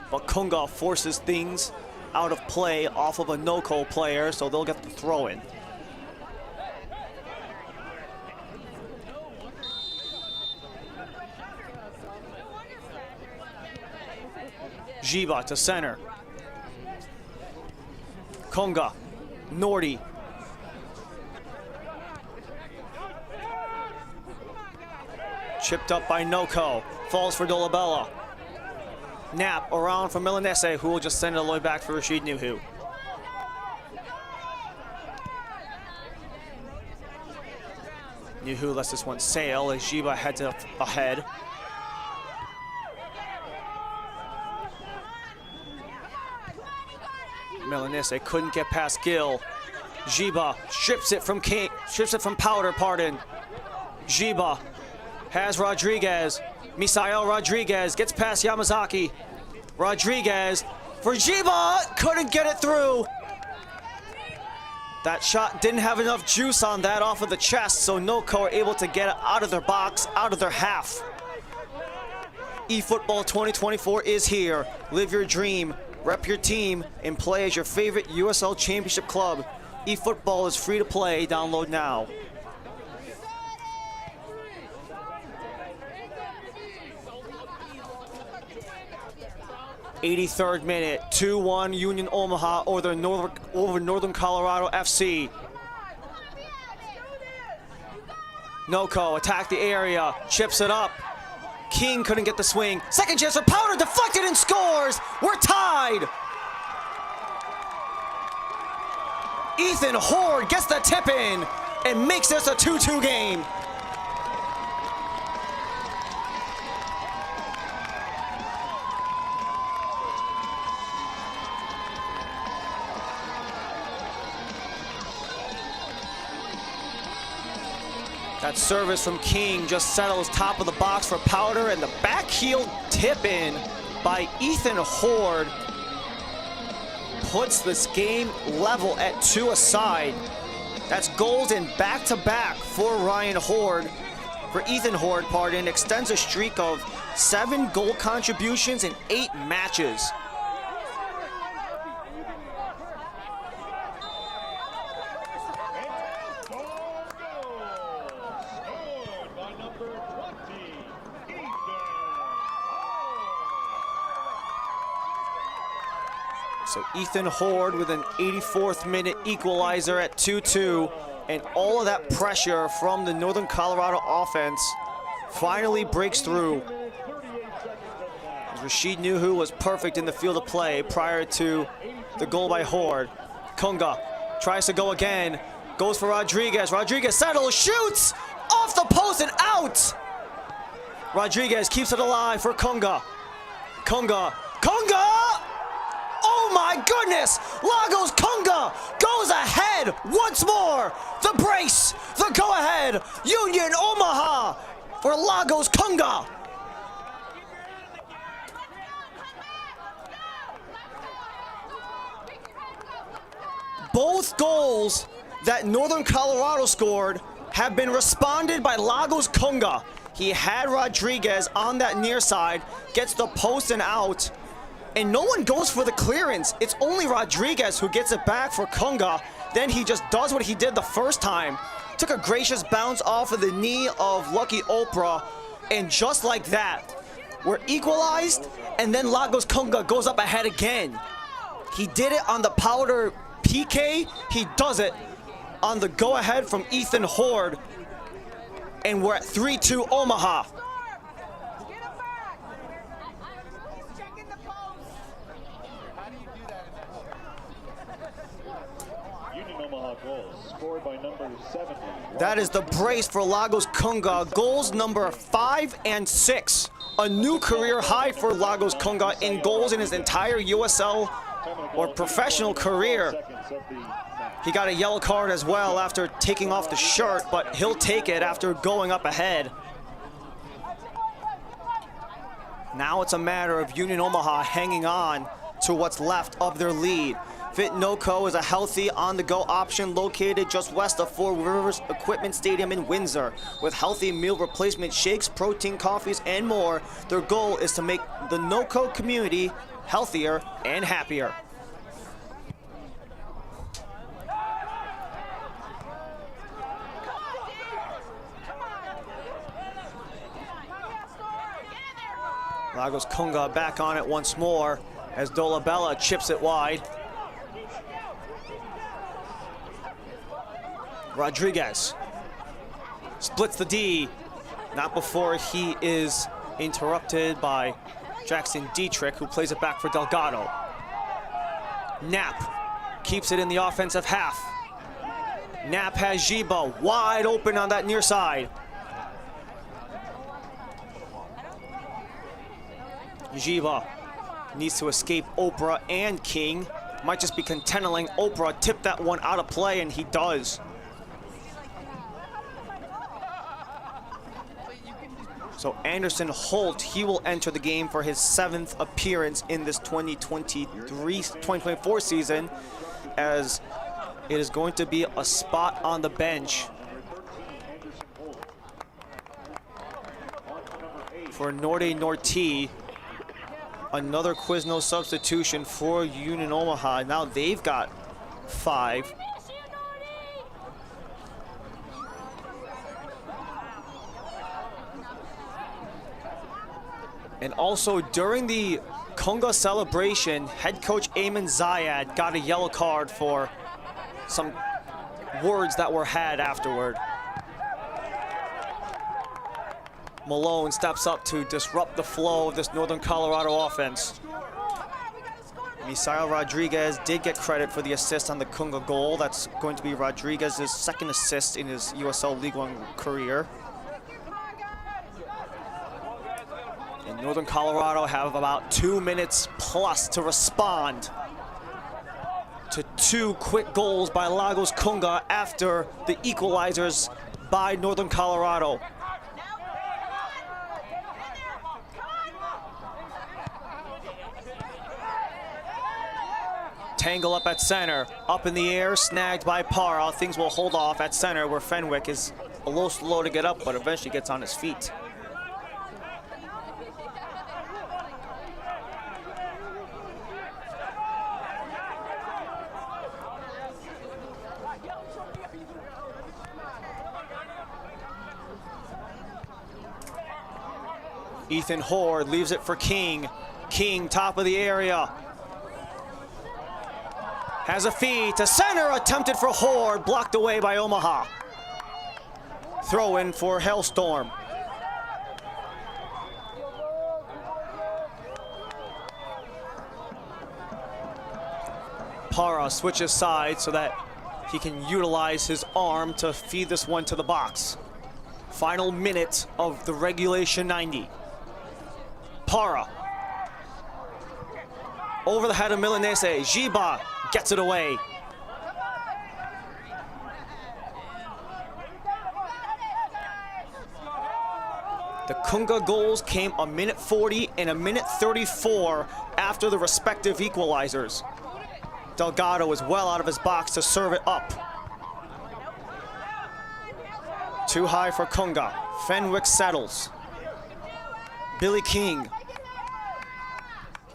But Kunga forces things out of play off of a no-call player, so they'll get the throw in. Jiba to center. Kunga, Nordy. Chipped up by Noko, falls for Dolabella. Nap around for Milanese, who will just send it all the way back for Rashid Nuhu. Nuhu lets this one sail as Jiba heads up ahead. Milanese couldn't get past Gill. Jiba strips it from Powder, pardon. Jiba has Rodriguez. Misael Rodriguez gets past Yamazaki. Rodriguez for Jiba, couldn't get it through. That shot didn't have enough juice on that off of the chest, so Noko are able to get it out of their box, out of their half. eFootball 2024 is here. Live your dream, rep your team, and play as your favorite USL Championship club. eFootball is free to play. Download now. '83rd minute, 2-1 Union Omaha over Northern Colorado FC. Noko attacked the area, chips it up. King couldn't get the swing. Second chance for Powder, deflected and scores. We're tied. Ethan Horde gets the tip in and makes this a 2-2 game. That service from King just settles top of the box for Powder, and the back heel tip in by Ethan Horde puts this game level at 2 aside. That's goals in back-to-back for Ryan Horde, for Ethan Horde, pardon, extends a streak of 7 goal contributions in 8 matches. So Ethan Horde with an 84th minute equalizer at 2-2, and all of that pressure from the Northern Colorado offense finally breaks through. Rashid Nuhu was perfect in the field of play prior to the goal by Horde. Kunga tries to go again, goes for Rodriguez. Rodriguez settles, shoots off the post and out. Rodriguez keeps it alive for Kunga. Kunga! Oh my goodness! Lagos Kunga goes ahead once more. The brace, the go-ahead. Union Omaha for Lagos Kunga. Both goals that Northern Colorado scored have been responded by Lagos Kunga. He had Rodriguez on that near side, gets the post and out, and no one goes for the clearance. It's only Rodriguez who gets it back for Kunga. Then he just does what he did the first time. Took a gracious bounce off of the knee of Lucky Oprah, and just like that, we're equalized, and then Lagos Kunga goes up ahead again. He did it on the Powder PK. He does it on the go-ahead from Ethan Horde, and we're at 3-2 Omaha. Scored by number 70. That is the brace for Lagos Kunga. Goals number 5 and 6. A new career high for Lagos Kunga in goals in his entire USL or professional career. He got a yellow card as well after taking off the shirt, but he'll take it after going up ahead. Now it's a matter of Union Omaha hanging on to what's left of their lead. Fit NoCo is a healthy on-the-go option located just west of Four Rivers Equipment Stadium in Windsor. With healthy meal replacement shakes, protein coffees, and more, their goal is to make the NoCo community healthier and happier. Lagos Kunga back on it once more as Dolabella chips it wide. Rodriguez splits the D, not before he is interrupted by Jackson Dietrich, who plays it back for Delgado. Knapp keeps it in the offensive half. Knapp has Jiba wide open on that near side. Jiba needs to escape Oprah and King. Might just be contenting Oprah tip that one out of play, and he does. So Anderson Holt, he will enter the game for his 7th appearance in this 2023-2024 season, as it is going to be a spot on the bench for Norte Norte. Another Quizno substitution for Union Omaha. Now they've got 5. And also during the Kunga celebration, head coach Ayman Zayed got a yellow card for some words that were had afterward. Malone steps up to disrupt the flow of this Northern Colorado offense. Misael Rodriguez did get credit for the assist on the Kunga goal. That's going to be Rodriguez's 2nd assist in his USL League One career. And Northern Colorado have about 2 minutes plus to respond to 2 quick goals by Lagos Kunga after the equalizers by Northern Colorado. Tangle up at center, up in the air, snagged by Parra. Things will hold off at center where Fenwick is a little slow to get up, but eventually gets on his feet. Ethan Hoard leaves it for King. King, top of the area. Has a feed to center, attempted for Hoard, blocked away by Omaha. Throw in for Hailstorm. Parra switches sides so that he can utilize his arm to feed this one to the box. Final minute of the regulation 90. Parra. Over the head of Milanese. Jiba gets it away. The Kunga goals came a minute 40 and a minute 34 after the respective equalizers. Delgado is well out of his box to serve it up. Too high for Kunga. Fenwick settles. Billy King.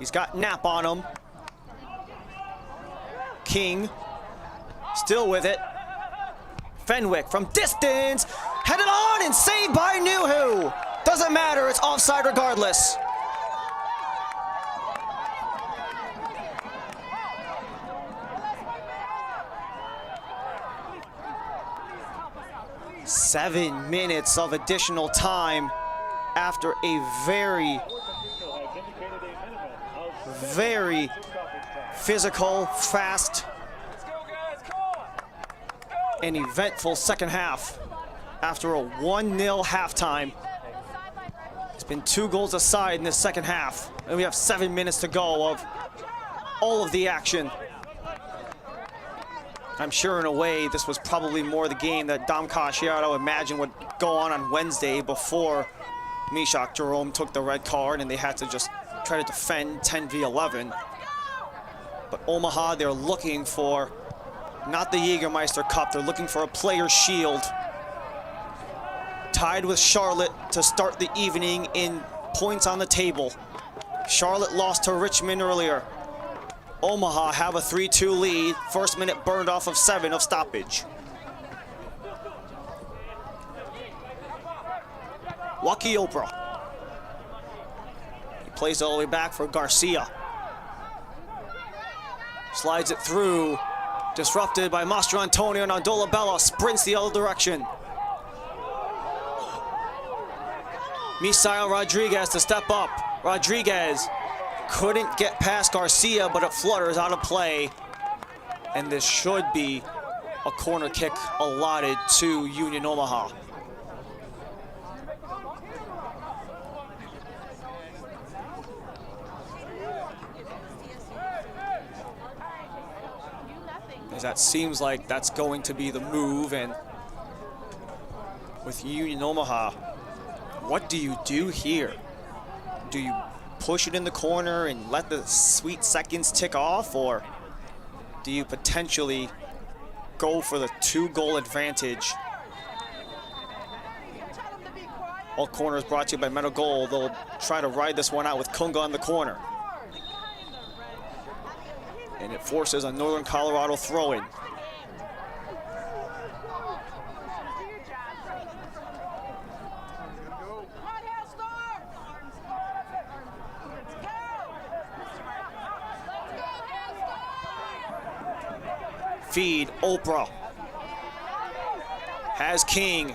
He's got Knapp on him. King, still with it. Fenwick from distance, headed on and saved by Nuhu. Doesn't matter, it's offside regardless. Seven minutes of additional time after a very physical, fast an eventful second half after a 1-0 halftime. It's been 2 goals aside in this second half, and we have 7 minutes to go of all of the action. I'm sure in a way this was probably more the game that Dom Casciato imagined would go on Wednesday before Mishak Jerome took the red card and they had to just try to defend 10v11. But Omaha, they're looking for not the Jägermeister Cup, they're looking for a Players' Shield. Tied with Charlotte to start the evening in points on the table. Charlotte lost to Richmond earlier. Omaha have a 3-2 lead. First minute burned off of 7 of stoppage. Waki Oprah. He plays it all the way back for Garcia. Slides it through. Disrupted by Mastro Antonio, and Andola Bella sprints the other direction. Misael Rodriguez to step up. Rodriguez couldn't get past Garcia, but it flutters out of play. And this should be a corner kick allotted to Union Omaha. As that seems like that's going to be the move, and with Union Omaha, what do you do here? Do you push it in the corner and let the sweet seconds tick off, or do you potentially go for the 2-goal advantage? All corners brought to you by Metal Gold. They'll try to ride this one out with Kunga on the corner. And it forces a Northern Colorado throw-in. Feed, Oprah. Has King.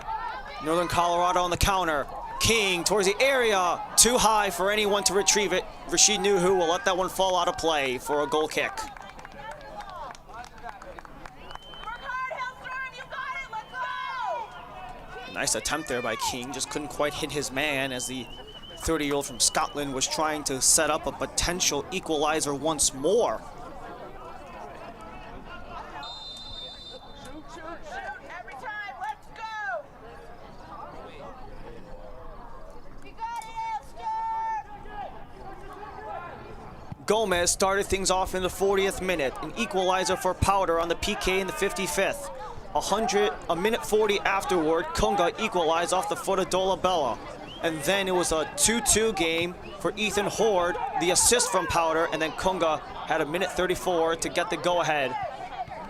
Northern Colorado on the counter. King towards the area. Too high for anyone to retrieve it. Rashid Nuhu will let that one fall out of play for a goal kick. Nice attempt there by King. Just couldn't quite hit his man as the 30-year-old from Scotland was trying to set up a potential equalizer once more. Gomez started things off in the 40th minute. An equalizer for Powder on the PK in the 55th. A minute 40 afterward, Kunga equalized off the foot of Dolabella. And then it was a 2-2 game for Ethan Horde, the assist from Powder, and then Kunga had a minute 34 to get the go-ahead.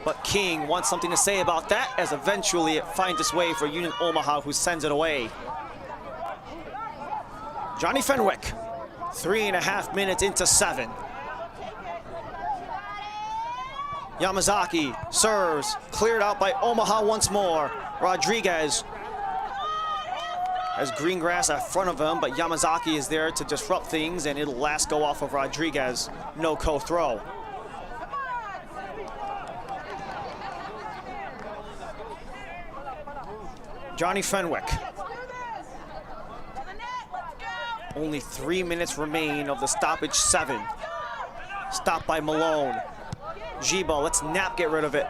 But King wants something to say about that, as eventually it finds its way for Union Omaha, who sends it away. Johnny Fenwick, 3.5 minutes into 7. Yamazaki serves, cleared out by Omaha once more. Rodriguez has green grass in front of him, but Yamazaki is there to disrupt things, and it'll last go off of Rodriguez. No co-throw. Johnny Fenwick. Only 3 minutes remain of the stoppage 7. Stopped by Malone. Giba lets Knapp get rid of it.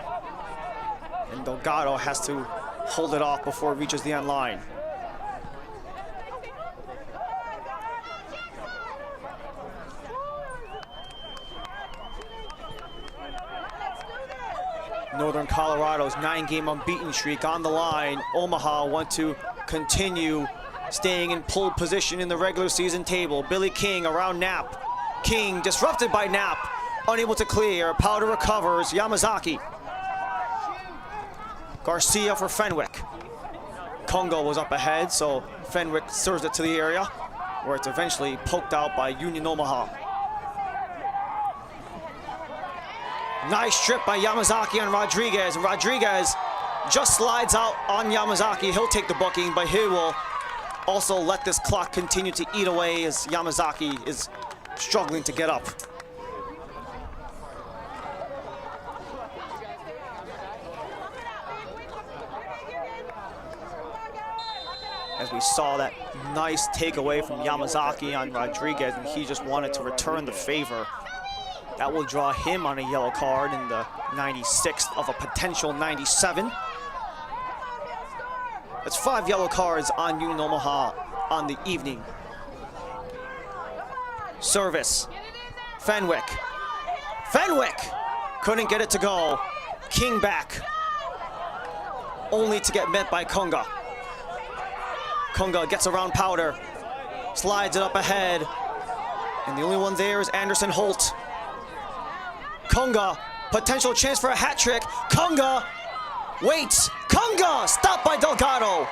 And Delgado has to hold it off before it reaches the end line. Northern Colorado's 9-game unbeaten streak on the line. Omaha want to continue staying in pole position in the regular season table. Billy King around Knapp. King disrupted by Knapp. Unable to clear. Powder recovers. Yamazaki. Garcia for Fenwick. Kunga was up ahead, so Fenwick serves it to the area, where it's eventually poked out by Union Omaha. Nice strip by Yamazaki on Rodriguez. Rodriguez just slides out on Yamazaki. He'll take the booking, but he will also let this clock continue to eat away as Yamazaki is struggling to get up. as we saw that nice takeaway from Yamazaki on Rodriguez, and he just wanted to return the favor. That will draw him on a yellow card in the 96th of a potential 97. That's 5 yellow cards on Union Omaha on the evening. Service, Fenwick. Fenwick couldn't get it to go. King back, only to get met by Kunga. Kunga gets around Powder, slides it up ahead, and the only one there is Anderson Holt. Kunga, potential chance for a hat trick. Kunga waits. Kunga stopped by Delgado.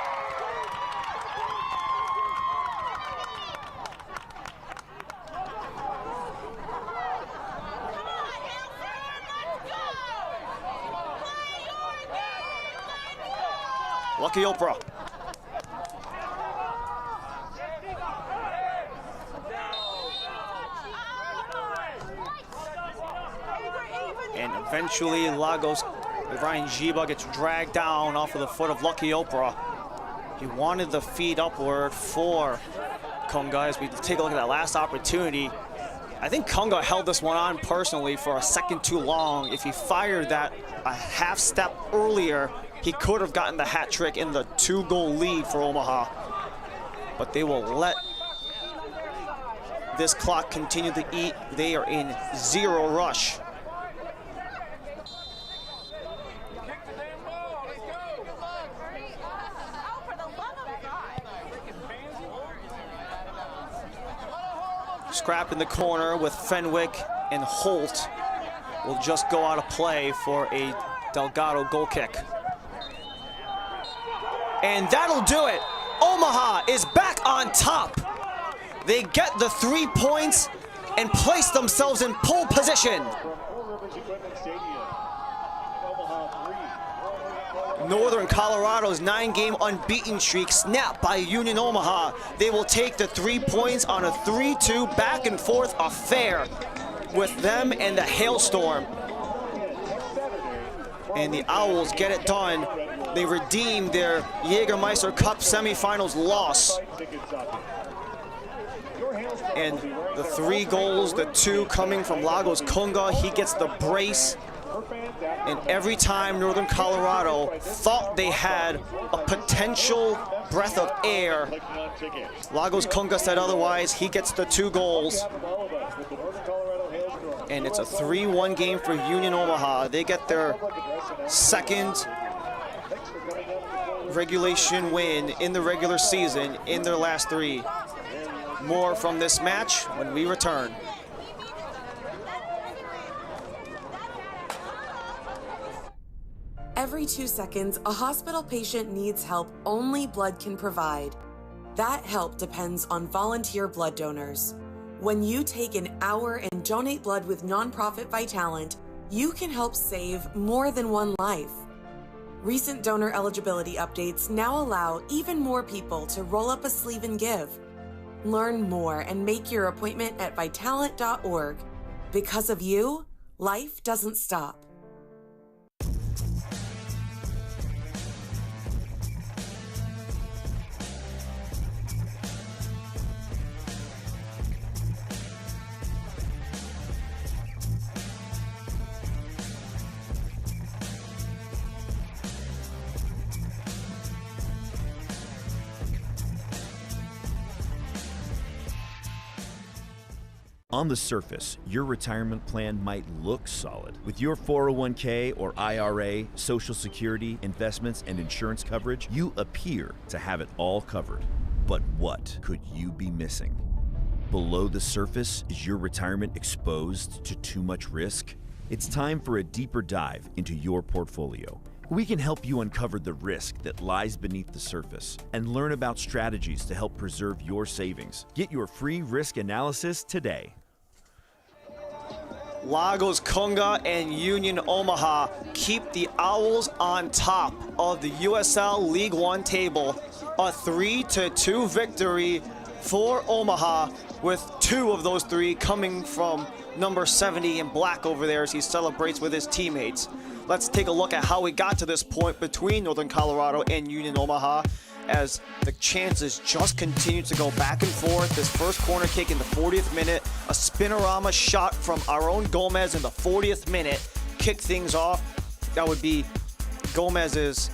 Lucky Oprah. And eventually Lagos, Ryan Jiba gets dragged down off of the foot of Lucky Oprah. He wanted the feed upward for Kunga. As we take a look at that last opportunity, I think Kunga held this one on personally for a second too long. If he fired that a half step earlier, he could have gotten the hat trick in the 2-goal lead for Omaha. But they will let this clock continue to eat. They are in zero rush. Scrap in the corner with Fenwick, and Holt will just go out of play for a Delgado goal kick. And that'll do it. Omaha is back on top. They get the 3 points and place themselves in pole position. Northern Colorado's 9-game unbeaten streak snapped by Union Omaha. They will take the 3 points on a 3-2 back and forth affair with them and the Hailstorm. And the Owls get it done. They redeem their Jägermeister Cup semifinals loss. And the 3 goals, the 2 coming from Lagos Kunga, he gets the brace. And every time Northern Colorado thought they had a potential breath of air, Lagos Kunga said otherwise. He gets the 2 goals. And it's a 3-1 game for Union Omaha. They get their second regulation win in the regular season in their last 3. More from this match when we return. Every 2 seconds, a hospital patient needs help only blood can provide. That help depends on volunteer blood donors. When you take an hour and donate blood with nonprofit Vitalant, you can help save more than 1 life. Recent donor eligibility updates now allow even more people to roll up a sleeve and give. Learn more and make your appointment at Vitalant.org. Because of you, life doesn't stop. On the surface, your retirement plan might look solid. With your 401k or IRA, Social Security, investments, and insurance coverage, you appear to have it all covered. But what could you be missing? Below the surface, is your retirement exposed to too much risk? It's time for a deeper dive into your portfolio. We can help you uncover the risk that lies beneath the surface and learn about strategies to help preserve your savings. Get your free risk analysis today. Lagos Kunga and Union Omaha keep the Owls on top of the USL League One table. A 3-2 victory for Omaha, with 2 of those 3 coming from number 70 in black over there as he celebrates with his teammates. Let's take a look at how we got to this point between Northern Colorado and Union Omaha. as the chances just continue to go back and forth. This first corner kick in the 40th minute, a spinorama shot from our own Gomez in the 40th minute, kicked things off. That would be Gomez's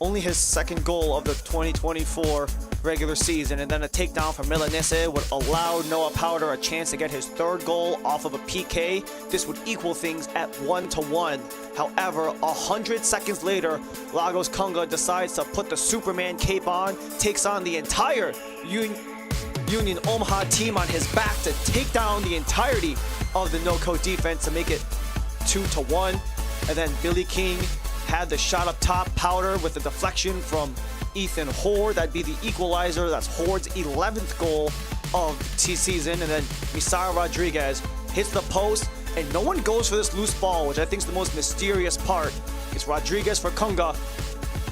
only his second goal of the 2024 regular season, and then a takedown from Milanese would allow Noah Powder a chance to get his third goal off of a PK. This would equal things at 1-1. However, 100 seconds later, Lagos Kunga decides to put the Superman cape on, takes on the entire Union Omaha team on his back to take down the entirety of the no-code defense to make it 2-1. And then Billy King had the shot up top, Powder with the deflection from Ethan Hoard. That'd be the equalizer. That's Hoard's 11th goal of the season. And then Misael Rodriguez hits the post, and no one goes for this loose ball, which I think is the most mysterious part. It's Rodriguez for Kunga,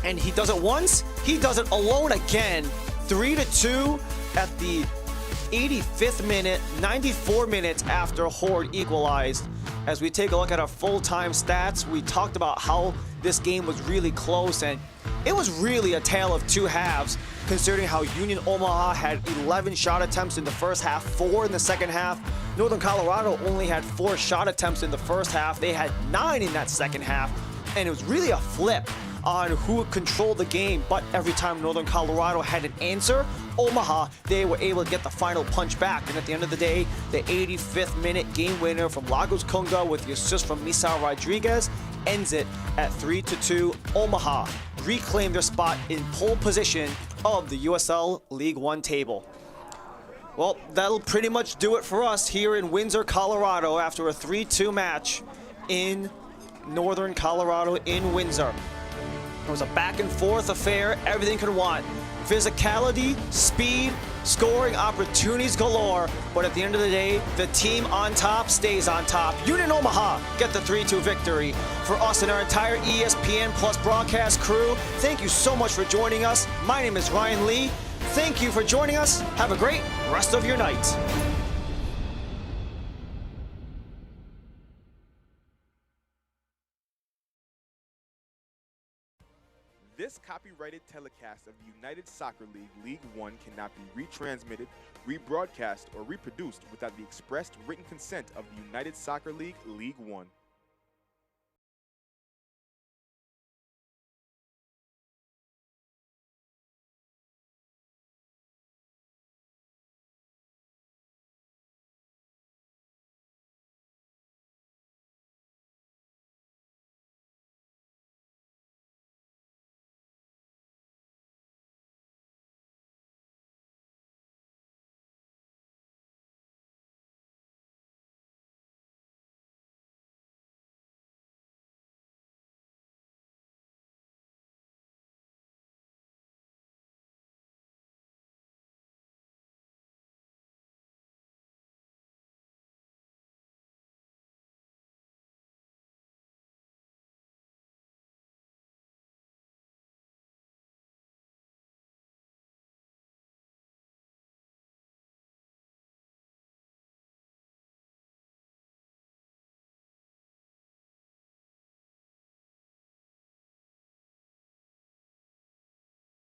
and he does it once, he does it alone again. 3-2 at the 85th minute, 94 minutes after Hoard equalized. As we take a look at our full-time stats, we talked about how this game was really close, and it was really a tale of two halves, considering how Union Omaha had 11 shot attempts in the first half, 4 in the second half. Northern Colorado only had 4 shot attempts in the first half. They had 9 in that second half, and it was really a flip on who would control the game. But every time Northern Colorado had an answer, Omaha, they were able to get the final punch back. And at the end of the day, the 85th minute game winner from Lagos Kunga with the assist from Misael Rodriguez ends it at 3-2. Omaha reclaim their spot in pole position of the USL League One table. Well, that'll pretty much do it for us here in Windsor, Colorado after a 3-2 match in Northern Colorado in Windsor. It was a back and forth affair, everything could want. Physicality, speed, scoring opportunities galore, but at the end of the day, the team on top stays on top. Union Omaha get the 3-2 victory. For us and our entire ESPN Plus broadcast crew, thank you so much for joining us. My name is Ryan Lee. Thank you for joining us. Have a great rest of your night. This copyrighted telecast of the United Soccer League League One cannot be retransmitted, rebroadcast, or reproduced without the expressed written consent of the United Soccer League League One.